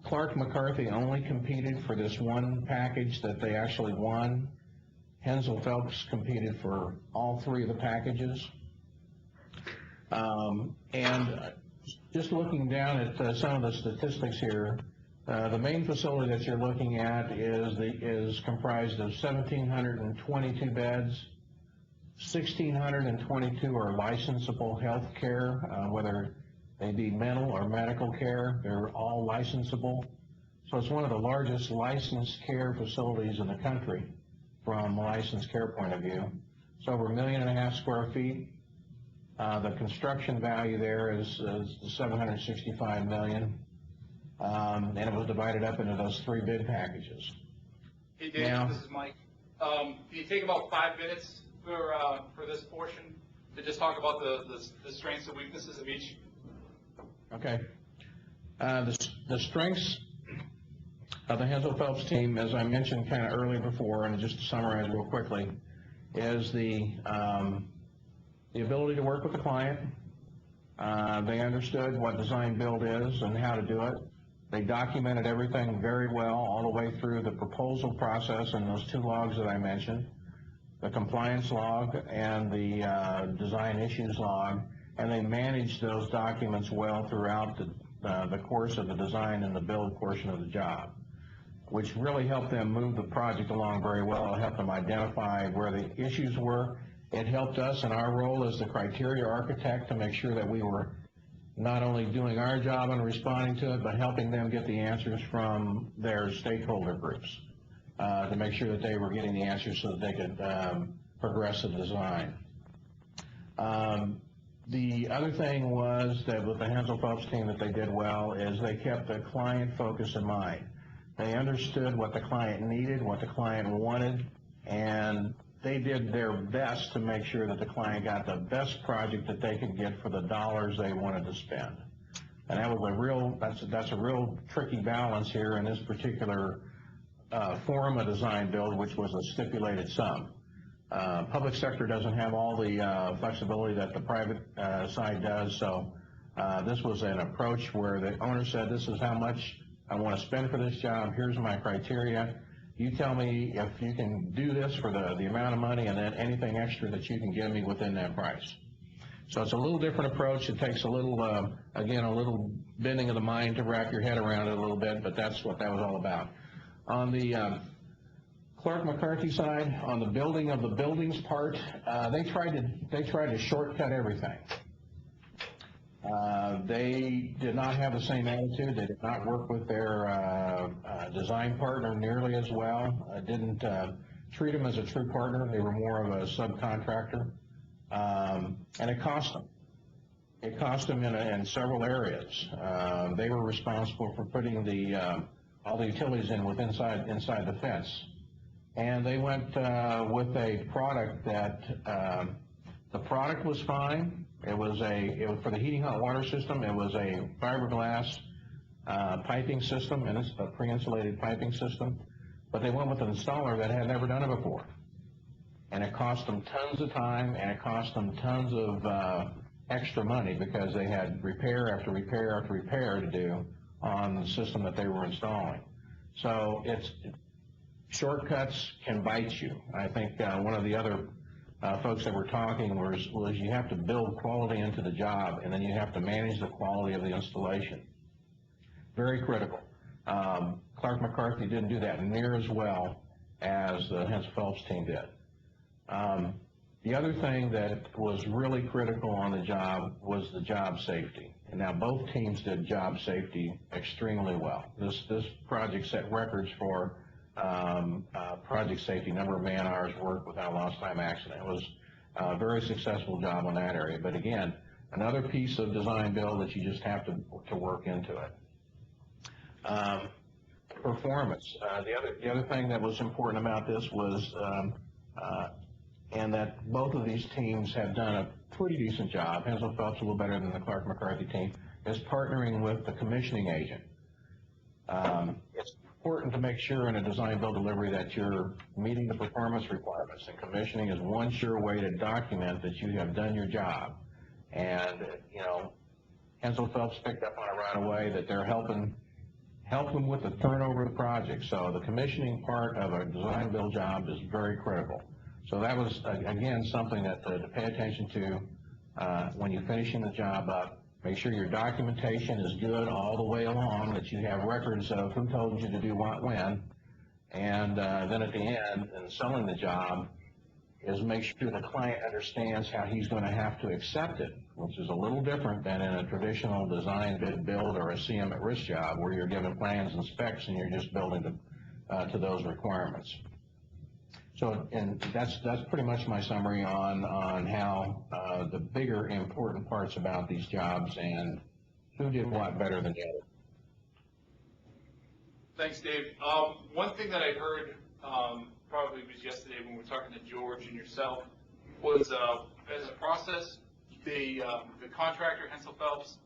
Clark McCarthy only competed for this one package that they actually won. Hensel Phelps competed for all three of the packages. And just looking down at some of the statistics here, the main facility that you're looking at is comprised of 1,722 beds. 1,622 are licensable health care, whether they be mental or medical care. They're all licensable. So it's one of the largest licensed care facilities in the country from a licensed care point of view. It's over 1.5 million square feet. The construction value there is $765 million, and it was divided up into those three bid packages. Hey, Dave, Now, this is Mike. Can you take about 5 minutes for this portion to just talk about the strengths and weaknesses of each? Okay. The strengths of the Hensel Phelps team, as I mentioned kind of earlier before, and just to summarize real quickly, is the ability to work with the client. They understood what design build is and how to do it. They documented everything very well all the way through the proposal process and those two logs that I mentioned, the compliance log and the design issues log, and they managed those documents well throughout the course of the design and the build portion of the job, which really helped them move the project along very well. It helped them identify where the issues were. It helped us in our role as the criteria architect to make sure that we were not only doing our job and responding to it, but helping them get the answers from their stakeholder groups to make sure that they were getting the answers so that they could progress the design. The other thing was that with the Hensel Phelps team that they did well is they kept the client focus in mind. They understood what the client needed, what the client wanted, and they did their best to make sure that the client got the best project that they could get for the dollars they wanted to spend. And that was that's a real tricky balance here in this particular form of design build, which was a stipulated sum. Public sector doesn't have all the flexibility that the private side does, so this was an approach where the owner said, this is how much I want to spend for this job, here's my criteria. You tell me if you can do this for the amount of money, and then anything extra that you can give me within that price. So it's a little different approach. It takes a little, again, a little bending of the mind to wrap your head around it a little bit, but that's what that was all about. On the Clark McCarthy side, on the building of the buildings part, they tried to shortcut everything. They did not have the same attitude. They did not work with their design partner nearly as well. Didn't treat them as a true partner. They were more of a subcontractor, and it cost them. It cost them in several areas. They were responsible for putting all the utilities in inside the fence, and they went with a product that the product was fine. It was for the heating hot water system. It was a fiberglass piping system, and it's a pre-insulated piping system. But they went with an installer that had never done it before, and it cost them tons of time, and it cost them tons of extra money because they had repair after repair after repair to do on the system that they were installing. So shortcuts can bite you. I think one of the other folks that were talking was you have to build quality into the job, and then you have to manage the quality of the installation. Very critical. Clark McCarthy didn't do that near as well as the Hensel Phelps team did. The other thing that was really critical on the job was the job safety. And now both teams did job safety extremely well. This project set records for project safety, number of man hours worked without lost time accident. It was a very successful job on that area. But again, another piece of design build that you just have to work into it. Performance. The other thing that was important about this was, and that both of these teams have done a pretty decent job, Hensel Phelps a little better than the Clark McCarthy team, is partnering with the commissioning agent. It's important to make sure in a design build delivery that you're meeting the performance requirements, and commissioning is one sure way to document that you have done your job. And, you know, Hensel Phelps picked up on it right away that they're helping with the turnover of the project. So the commissioning part of a design build job is very critical. So that was, again, something that to pay attention to when you're finishing the job up. Make sure your documentation is good all the way along, that you have records of who told you to do what when. And then at the end, in selling the job, is make sure the client understands how he's going to have to accept it, which is a little different than in a traditional design bid build or a CM at risk job where you're given plans and specs and you're just building to those requirements. So, and that's pretty much my summary on how the bigger important parts about these jobs and who did what better than the other. Thanks, Dave. One thing that I heard probably was yesterday when we were talking to George and yourself was as a process, the contractor, Hensel Phelps,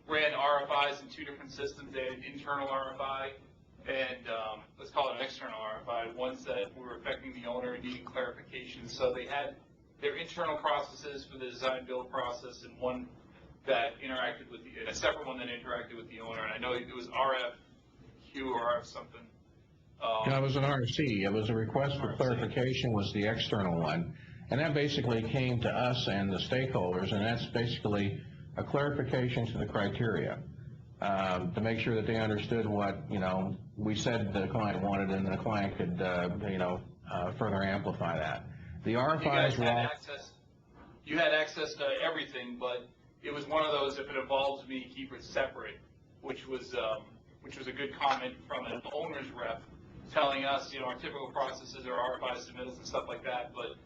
ran RFIs in two different systems. They had an internal RFI and let's call it an external RFI, ones that were affecting the owner and needing clarification. So they had their internal processes for the design build process and one that interacted with and a separate one that interacted with the owner. And I know it was RFQ or RF something. No, it was an RFC. It was a request for clarification was the external one. And that basically came to us and the stakeholders, and that's basically a clarification to the criteria to make sure that they understood what, you know, we said the client wanted and the client could, further amplify that. The RFIs were you had access to everything, but it was one of those, if it involves me, keep it separate, which was a good comment from an owner's rep telling us, you know, our typical processes are RFI submittals and stuff like that, but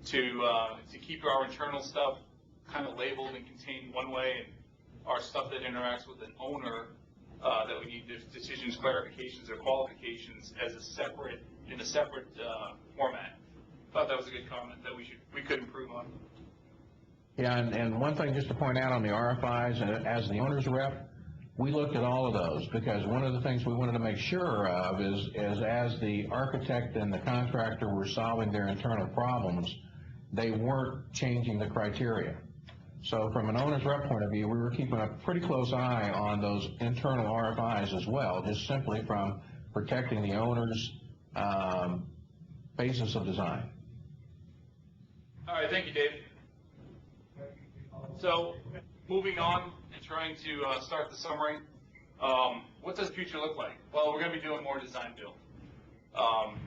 to keep our internal stuff kind of labeled and contained one way, and our stuff that interacts with an owner that we need decisions, clarifications, or qualifications as a separate format. Thought that was a good comment that we could improve on. Yeah, and one thing just to point out on the RFIs, as the owner's rep, we looked at all of those because one of the things we wanted to make sure of is as the architect and the contractor were solving their internal problems, they weren't changing the criteria. So from an owner's rep point of view, we were keeping a pretty close eye on those internal RFIs as well, just simply from protecting the owner's basis of design. All right, thank you, Dave. So moving on and trying to start the summary, what does the future look like? Well, we're going to be doing more design build.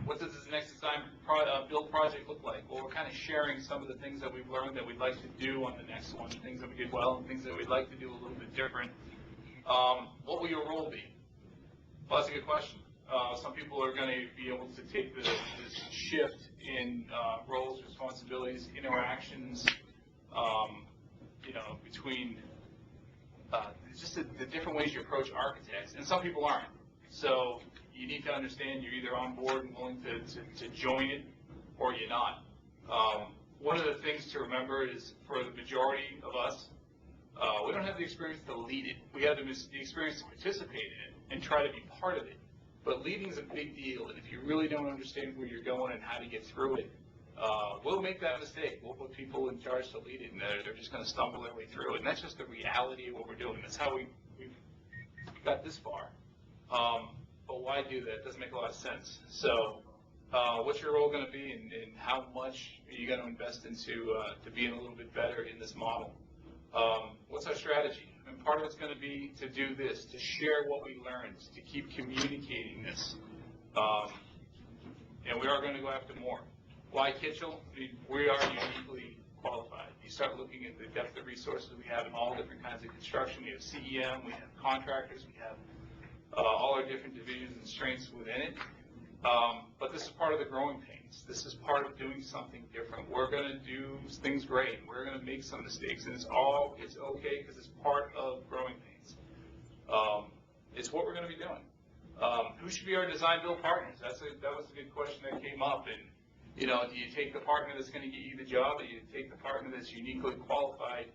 What does this next design build project look like? Well, we're kind of sharing some of the things that we've learned that we'd like to do on the next one, things that we did well and things that we'd like to do a little bit different. What will your role be? Well, that's a good question. Some people are going to be able to take this shift in roles, responsibilities, interactions, between just the different ways you approach architects, and some people aren't. So you need to understand you're either on board and willing to join it, or you're not. One of the things to remember is for the majority of us, we don't have the experience to lead it. We have the experience to participate in it and try to be part of it. But leading is a big deal, and if you really don't understand where you're going and how to get through it, we'll make that mistake. We'll put people in charge to lead it, and they're just going to stumble their way through it. And that's just the reality of what we're doing. That's how we've got this far. But why do that? It doesn't make a lot of sense. So what's your role going to be, and how much are you going to invest into to being a little bit better in this model? What's our strategy? And part of it's going to be to do this, to share what we learned, to keep communicating this. And we are going to go after more. Why Kitchell? We are uniquely qualified. You start looking at the depth of resources we have in all different kinds of construction. We have CEM, we have contractors, we have all our different divisions and strengths within it. But this is part of the growing pains. This is part of doing something different. We're going to do things great. We're going to make some mistakes, and it's okay because it's part of growing pains. It's what we're going to be doing. Who should be our design build partners? That was a good question that came up. And do you take the partner that's going to get you the job, or do you take the partner that's uniquely qualified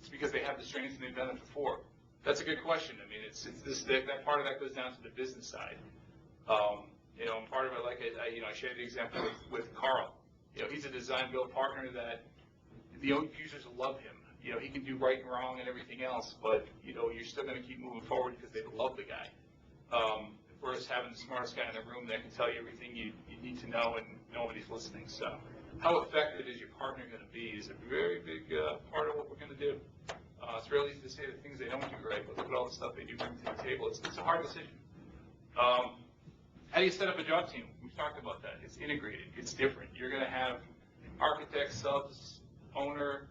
it's because they have the strengths and they've done it before? That's a good question. I mean, that part of that goes down to the business side. Part of it, like I shared the example with Carl. He's a design build partner that the users love him. He can do right and wrong and everything else, but you're still going to keep moving forward because they love the guy. Versus having the smartest guy in the room that can tell you everything you need to know and nobody's listening. So, how effective is your partner going to be is a very big part of what we're going to do. It's real easy to say the things they don't do right, but look at all the stuff they do bring to the table. It's a hard decision. How do you set up a job team? We've talked about that. It's integrated. It's different. You're going to have architects, subs, owner,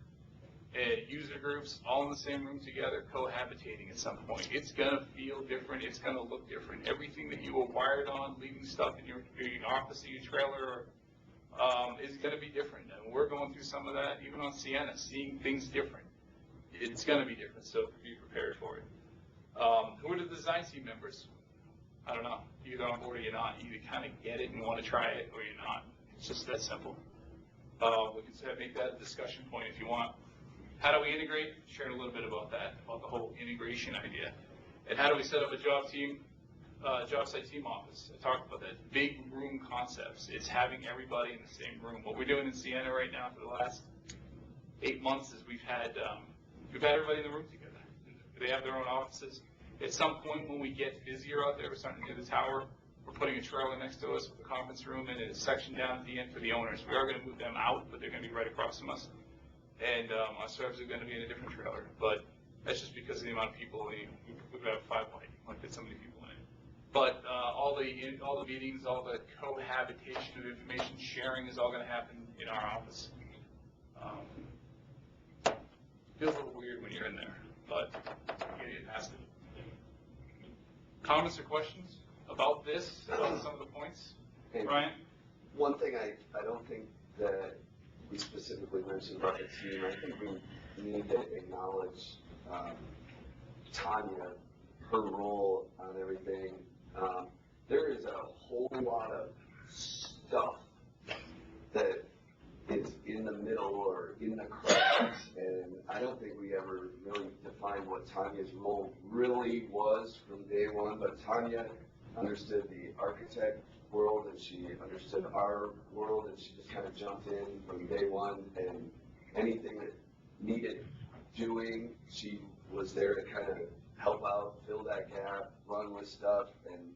user groups all in the same room together, cohabitating at some point. It's going to feel different. It's going to look different. Everything that you were wired on, leaving stuff in your office, in your trailer, is going to be different. And we're going through some of that even on Sienna, seeing things different. It's going to be different, so be prepared for it. Who are the design team members? I don't know. You're either on board or you're not. You either kind of get it and want to try it, or you're not. It's just that simple. We can make that a discussion point if you want. How do we integrate? Shared a little bit about that, about the whole integration idea. And how do we set up a job site team office? I talked about that. Big room concepts. It's having everybody in the same room. What we're doing in Sienna right now for the last 8 months is we've had everybody in the room together. They have their own offices. At some point when we get busier out there, we're starting to do the tower. We're putting a trailer next to us with a conference room and a section down at the end for the owners. We are going to move them out, but they're going to be right across from us. And our servers are going to be in a different trailer. But that's just because of the amount of people. We've got 5 wide. We fit so many people in it. But all the meetings, all the cohabitation of information sharing is all going to happen in our office. Feels a little weird when you're in there, but you get past it. Comments or questions about this, about some of the points? Hey, Brian? One thing I don't think that we specifically mentioned about the team, I think we need to acknowledge Tanya, her role on everything. There is a whole lot of stuff that is in the middle or in the cracks, and I don't think we ever really defined what Tanya's role really was from day one, but Tanya understood the architect world and she understood our world, and she just kind of jumped in from day one, and anything that needed doing, she was there to kind of help out, fill that gap, run with stuff, and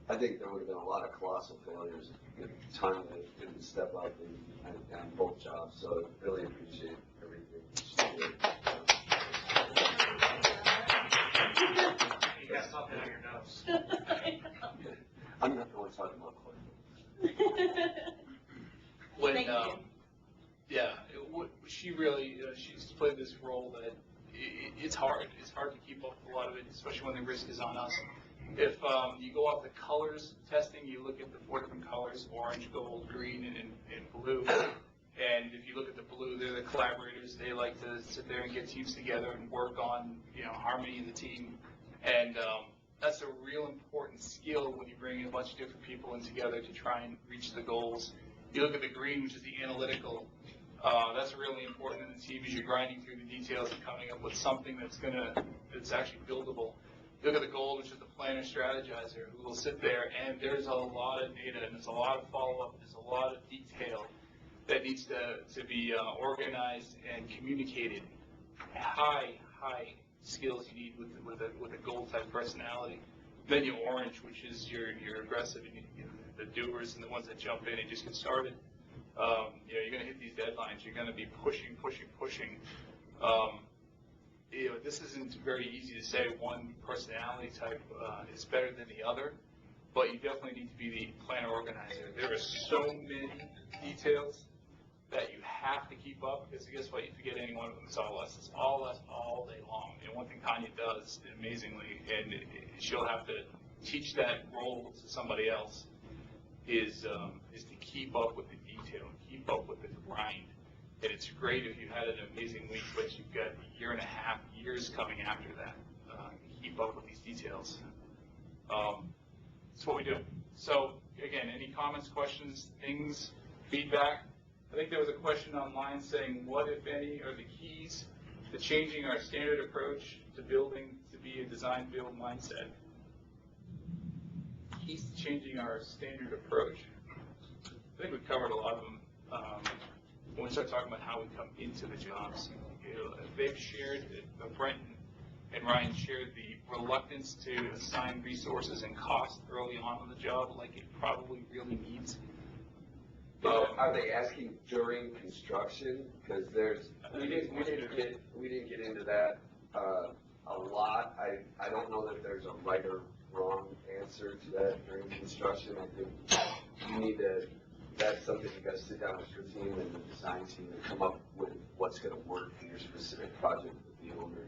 I think there would have been a lot of colossal failures if Tanya didn't step up on both jobs, so I really appreciate everything she did. You got something on your nose. I'm not going to talk about Clay. Thank you. She really, she's played this role that it's hard. It's hard to keep up with a lot of it, especially when the risk is on us. If you go off the colors testing, you look at the 4 different colors, orange, gold, green, and blue. And if you look at the blue, they're the collaborators. They like to sit there and get teams together and work on, harmony in the team. And that's a real important skill when you bring a bunch of different people in together to try and reach the goals. You look at the green, which is the analytical. That's really important in the team as you're grinding through the details and coming up with something that's actually buildable. You look at the gold, which is the planner strategizer, who will sit there, and there's a lot of data, and there's a lot of follow-up, there's a lot of detail that needs to be organized and communicated. High skills you need with a gold type personality. Then your orange, which is your aggressive, the doers and the ones that jump in and just get started. You're going to hit these deadlines. You're going to be pushing. This isn't very easy to say one personality type is better than the other, but you definitely need to be the planner organizer. There are so many details that you have to keep up, because guess what, if you get any one of them, it's all us all day long. And one thing Tanya does amazingly, and she'll have to teach that role to somebody else, is to keep up with the detail, keep up with the grind. And it's great if you had an amazing week, but you've got a year and a half, years coming after that. Keep up with these details. That's what we do. So again, any comments, questions, things, feedback? I think there was a question online saying, what, if any, are the keys to changing our standard approach to building to be a design build mindset? Keys to changing our standard approach. I think we covered a lot of them when we start talking about how we come into the jobs. You know, they've shared, Brent and Ryan shared the reluctance to assign resources and cost early on in the job like it probably really needs. Are they asking during construction? Because we didn't get into that a lot. I don't know that there's a right or wrong answer to that during construction. I think you need to. That's something you got to sit down with your team and the design team and come up with what's going to work for your specific project with the owner.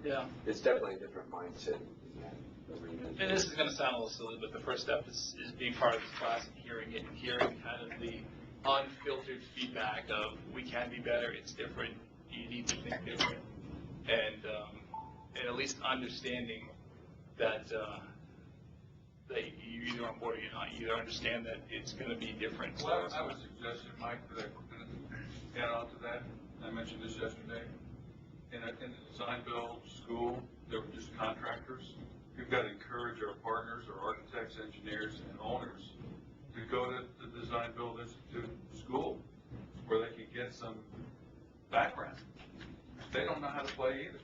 Yeah. It's definitely a different mindset in that arena. And this is going to sound a little silly, but the first step is being part of this class and hearing it and hearing kind of the unfiltered feedback of we can be better, it's different, you need to think different, and at least understanding that that you're either on board or you're not. You either understand that it's going to be different. Well, I would suggest, Mike, that we're going to add on to that. I mentioned this yesterday. In the design build school, they were just contractors. We've got to encourage our partners, our architects, engineers, and owners to go to the Design Build Institute school where they can get some background. They don't know how to play either.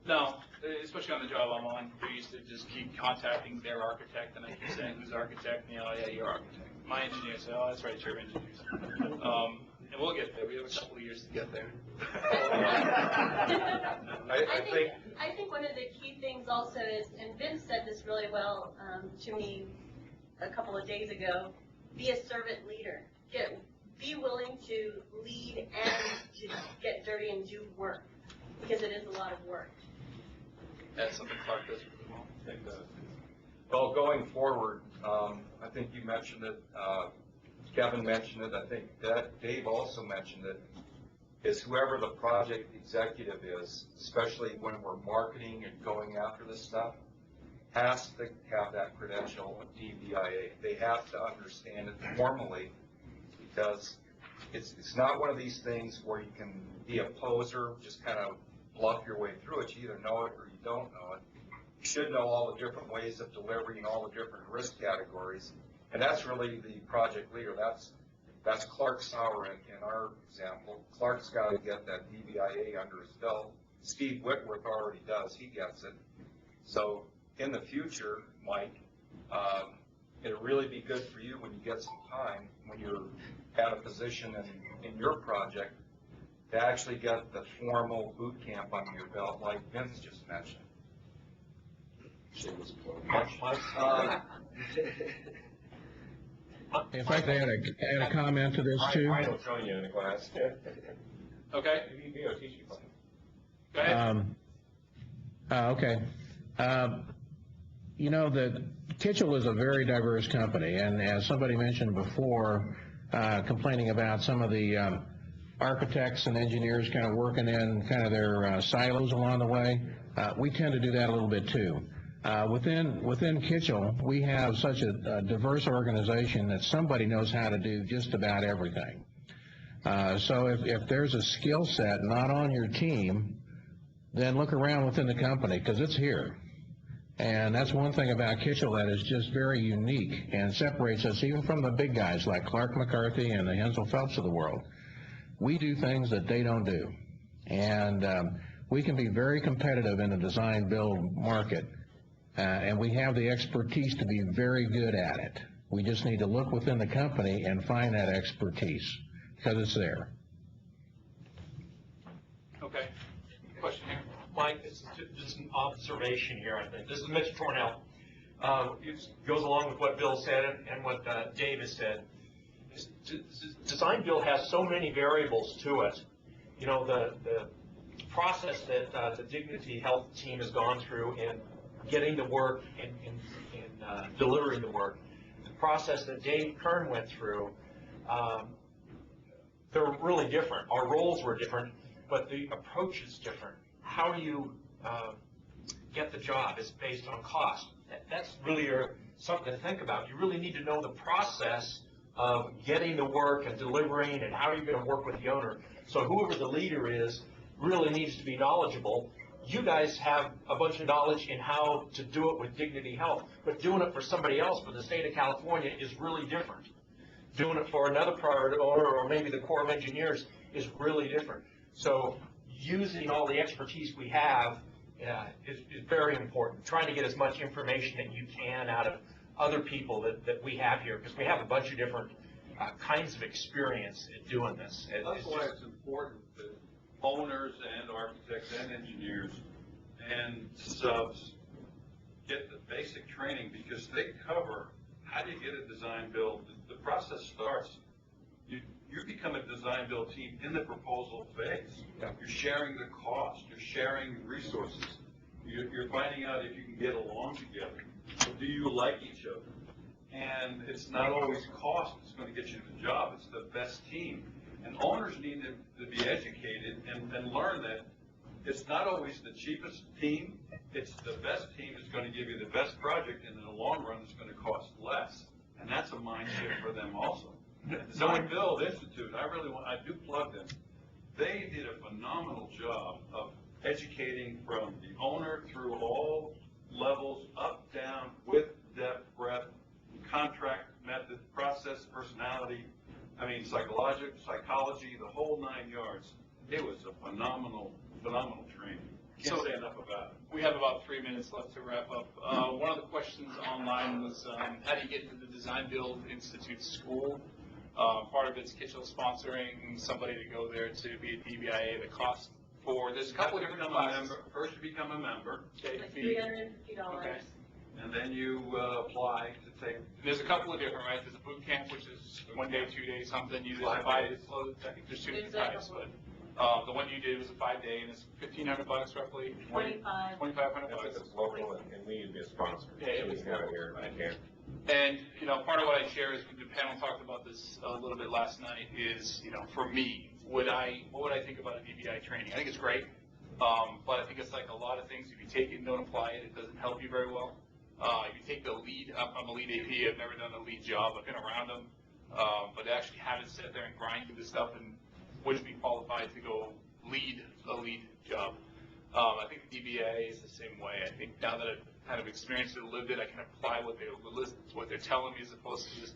No, especially on the job I'm on, they used to just keep contacting their architect, and I keep saying, who's architect? And, yeah, your architect. My engineer said, oh, that's right, your engineers. And we'll get there. We have a couple of years to get there. I think one of the key things also is, and Vince said this really well to me a couple of days ago, be a servant leader. Be willing to lead and to get dirty and do work, because it is a lot of work. That's something Clark does really well. I think well, going forward, I think you mentioned it, Kevin mentioned it, I think that Dave also mentioned it, is whoever the project executive is, especially when we're marketing and going after this stuff, has to have that credential of DBIA. They have to understand it formally, because it's not one of these things where you can be a poser, just kind of bluff your way through it. You either know it or you don't know it. You should know all the different ways of delivering all the different risk categories. And that's really the project leader. That's Clark Sauer in our example. Clark's got to get that DBIA under his belt. Steve Whitworth already does. He gets it. So in the future, Mike, it'll really be good for you when you get some time, when you're at a position in your project, to actually get the formal boot camp under your belt, like Vince just mentioned. If I could add a comment to this too. I don't join you in the class. Okay. Maybe I'll teach you something. Go ahead. Okay. You know, the Kitchell is a very diverse company, and as somebody mentioned before, complaining about some of the architects and engineers kind of working in kind of their silos along the way, we tend to do that a little bit too. Within Kitchell, we have such a diverse organization that somebody knows how to do just about everything. So if there's a skill set not on your team, then look around within the company, because it's here. And that's one thing about Kitchell that is just very unique and separates us even from the big guys like Clark McCarthy and the Hensel Phelps of the world. We do things that they don't do. And we can be very competitive in the design build market. And we have the expertise to be very good at it. We just need to look within the company and find that expertise, because it's there. Okay. Question here. Mike, this is just an observation here, I think. This is Mitch Tornell. It goes along with what Bill said and what Dave has said. design build has so many variables to it. You know, the process that the Dignity Health team has gone through in getting the work and delivering the work, the process that Dave Kern went through, they're really different. Our roles were different, but the approach is different. How you get the job is based on cost. That's really something to think about. You really need to know the process of getting the work and delivering and how you're going to work with the owner. So whoever the leader is really needs to be knowledgeable. You guys have a bunch of knowledge in how to do it with Dignity Health, but doing it for somebody else, for the state of California, is really different. Doing it for another private owner or maybe the Corps of Engineers is really different. So using all the expertise we have is very important. Trying to get as much information that you can out of other people that we have here, because we have a bunch of different kinds of experience in doing this. That's why it's important that owners and architects and engineers and subs get the basic training, because they cover how do you get a design build. The process starts, you become a design build team in the proposal phase. Yeah. You're sharing the cost, you're sharing resources, you're finding out if you can get along together. Do you like each other? And it's not always cost that's going to get you the job, it's the best team. And owners need to be educated and learn that it's not always the cheapest team, it's the best team that's going to give you the best project, and in the long run it's going to cost less. And that's a mind shift for them also. Design Build Institute, I do plug them. They did a phenomenal job of educating from the owner through all levels, up, down, width, depth, breadth, contract method, process, personality, psychology, the whole 9 yards. It was a phenomenal training. Can't say enough about it. We have about 3 minutes left to wrap up. One of the questions online was, how do you get into the Design Build Institute school? Part of it's Kitchell sponsoring somebody to go there to be a DBIA. The cost for, there's a couple of different classes. First you become a member, Okay, Like fee. $350. Okay. and then you apply to take. There's a couple of different, right? There's a boot camp, which is 1 day, 2 days, something. You do 5 5 days. days. I think there's 2 There's different a types, couple. but the one you did was a 5-day, and it's $1,500 roughly. 25. $2,500. If it's local and we need to be a sponsor. Yeah, so we have it here, I can. And, part of what I share is, the panel talked about this a little bit last night, is, for me, what would I think about a DBI training? I think it's great, but I think it's like a lot of things. If you take it and don't apply it, it doesn't help you very well. If you take the lead, I'm a lead AP, I've never done a lead job, I've been around them, but to actually have it sit there and grind through the stuff and wouldn't be qualified to go lead a lead job. I think the DBA is the same way. I think now that I've kind of experienced it, lived it, I can apply what they're telling me, as opposed to just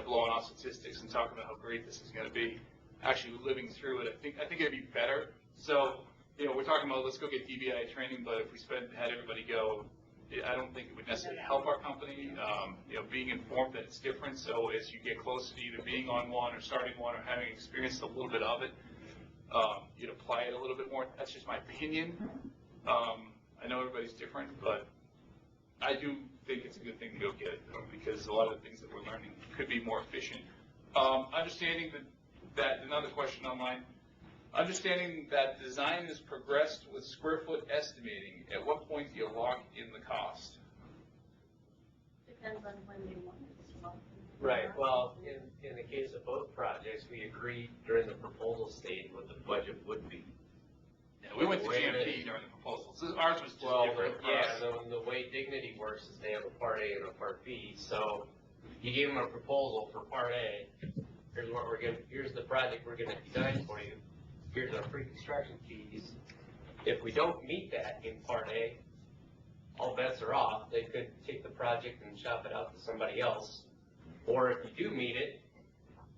blowing off statistics and talking about how great this is going to be. Actually living through it, I think it'd be better. So we're talking about let's go get DBI training, but if we had everybody go, I don't think it would necessarily help our company. Being informed that it's different, so as you get closer to either being on one or starting one or having experienced a little bit of it, you'd apply it a little bit more. That's just my opinion. I know everybody's different, but I do think it's a good thing to go get it, because a lot of the things that we're learning could be more efficient. Understanding that another question online, understanding that design is progressed with square foot estimating, at what point do you lock in the cost? Depends on when they want it as well. Right, well, in the case of both projects, we agreed during the proposal stage what the budget would be. Yeah, we went to GMP during the proposals. Ours was just different for Yeah, us. the way Dignity works is they have a Part A and a Part B, so you gave them a proposal for Part A, here's the project we're gonna design for you, here's our pre-construction fees. If we don't meet that in Part A, all bets are off. They could take the project and shop it out to somebody else. Or if you do meet it,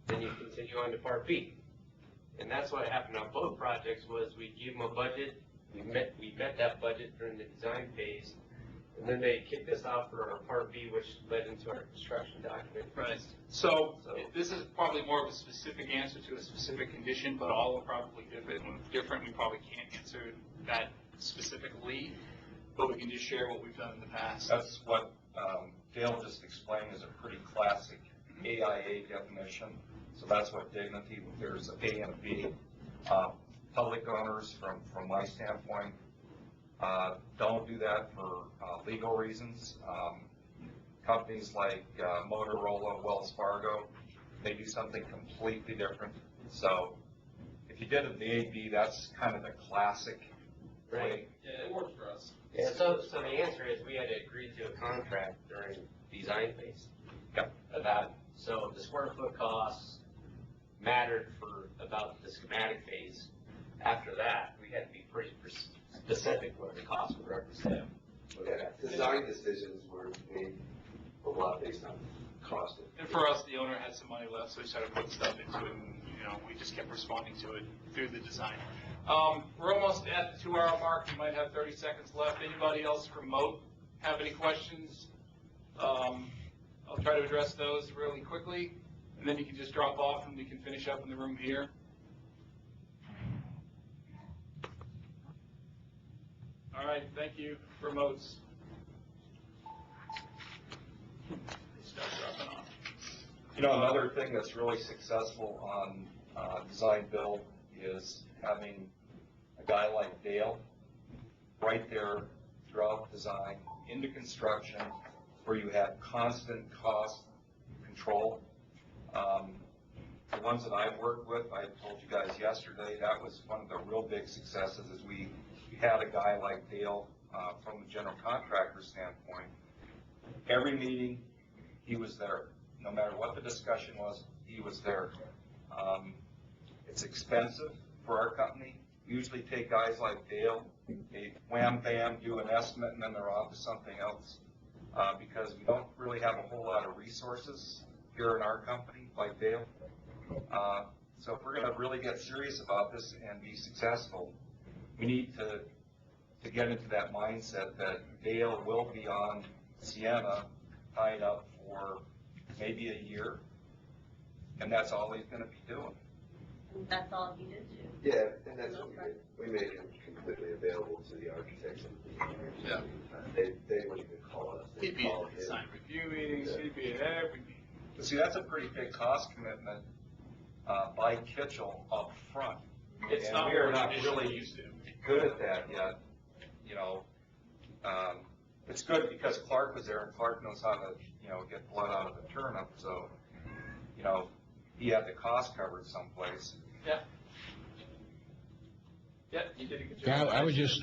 then you continue on to Part B. And that's what happened on both projects, was we gave them a budget, we met that budget during the design phase, and then they kicked us out for our Part B, which led into our construction document. Right. So this is probably more of a specific answer to a specific condition, but all are probably different. We probably can't answer that specifically, but we can just share what we've done in the past. That's what Dale just explained is a pretty classic AIA definition. So that's what dignity, there's a A and a B. Public owners, from my standpoint, don't do that for legal reasons. Companies like Motorola, Wells Fargo, they do something completely different. So if you did it the A-B, that's kind of the classic way. Yeah, it works for us. Yeah, so the answer is we had to agree to a contract during design phase. Yep. So the square foot costs mattered for about the schematic phase. After that, we had to be pretty specific what the cost would represent. Yeah, design decisions were made a lot based on cost. And for us, the owner had some money left, so we started putting stuff into it, and, we just kept responding to it through the design. We're almost at the 2-hour mark. We might have 30 seconds left. Anybody else remote have any questions? I'll try to address those really quickly, and then you can just drop off and we can finish up in the room here. All right, thank you, remotes. Start dropping off. Another thing that's really successful on design build is having a guy like Dale right there throughout design into construction, where you have constant cost control. The ones that I've worked with, I told you guys yesterday, that was one of the real big successes, is we had a guy like Dale from the general contractor standpoint. Every meeting, he was there. No matter what the discussion was, he was there. It's expensive for our company. We usually take guys like Dale, they wham bam, do an estimate, and then they're on to something else, because we don't really have a whole lot of resources here in our company like Dale. So if we're going to really get serious about this and be successful, we need to get into that mindset that Dale will be on Sienna tied up for maybe a year, and that's all he's going to be doing. And that's all he did too. Yeah, and that's what we did. We made him completely available to the architects and engineers. Yeah. They wouldn't even call us. He'd be at design review meetings, he'd be at every meeting. But see, that's a pretty big cost commitment by Kitchell up front. It's And not we are what not we're traditionally really used to. good at that yet. It's good because Clark was there, and Clark knows how to, get blood out of the turnip. So, he had the cost covered someplace. Yeah. Yeah, you did a good job. Yeah, I would just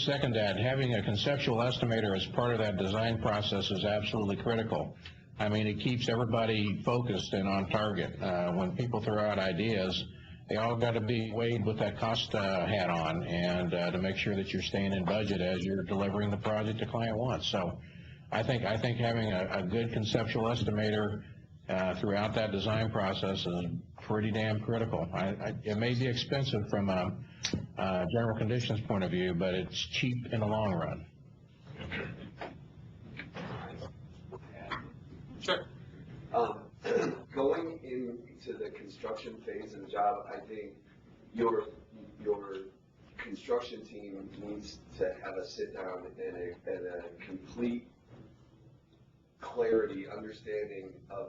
second that. Having a conceptual estimator as part of that design process is absolutely critical. I mean, it keeps everybody focused and on target. When people throw out ideas, they all got to be weighed with that cost hat on, and to make sure that you're staying in budget as you're delivering the project the client wants. So I think having a good conceptual estimator throughout that design process is pretty damn critical. It may be expensive from a general conditions point of view, but it's cheap in the long run. Sure. Going into the construction phase of the job, I think your construction team needs to have a sit down and a complete clarity, understanding of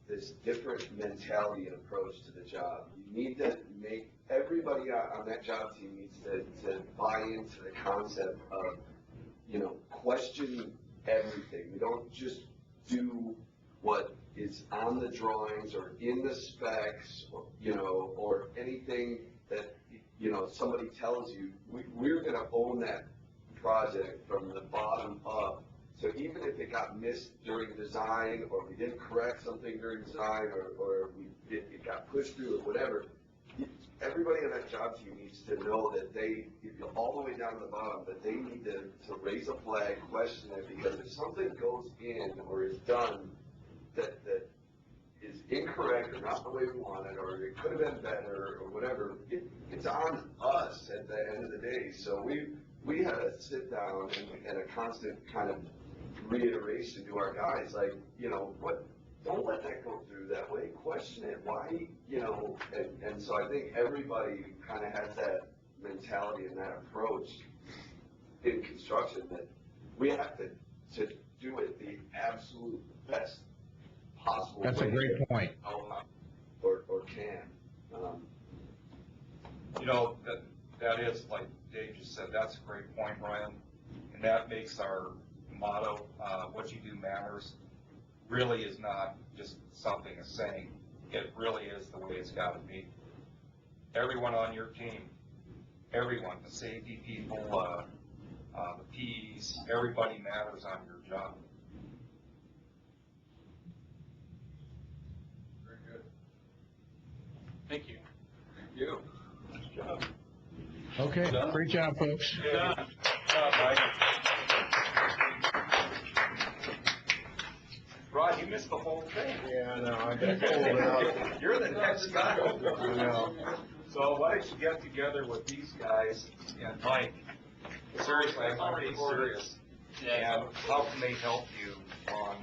this different mentality and approach to the job. You need to make everybody on that job team needs to buy into the concept of, question everything. We don't just do what is on the drawings or in the specs, or anything that, somebody tells you. We're going to own that project from the bottom up. So even if it got missed during design, or we didn't correct something during design, or it got pushed through, or whatever, everybody on that job team needs to know that they, all the way down to the bottom, that they need to raise a flag, question it, because if something goes in or is done that is incorrect or not the way we want it, or it could have been better, or whatever, it's on us at the end of the day. So we had to sit down and a constant kind of reiteration to our guys, like, don't let that go through that way. Question it. Why, and so I think everybody kind of has that mentality and that approach in construction, that we have to do it the absolute best possible way. That's a great point. or can. You know, that is, like Dave just said, that's a great point, Ryan. And that makes our motto, what you do matters, really is not just something, a saying. It really is the way it's got to be. Everyone on your team, everyone, the safety people, the P's, everybody matters on your job. Very good. Thank you. Thank you. Nice job. Okay, Done? great job, folks. Good job. Mike. Rod, you missed the whole thing. Yeah, I know, I got pulled out. You're the next guy. I know. So why don't you get together with these guys and Mike? Seriously, I'm pretty serious. And how can they help you on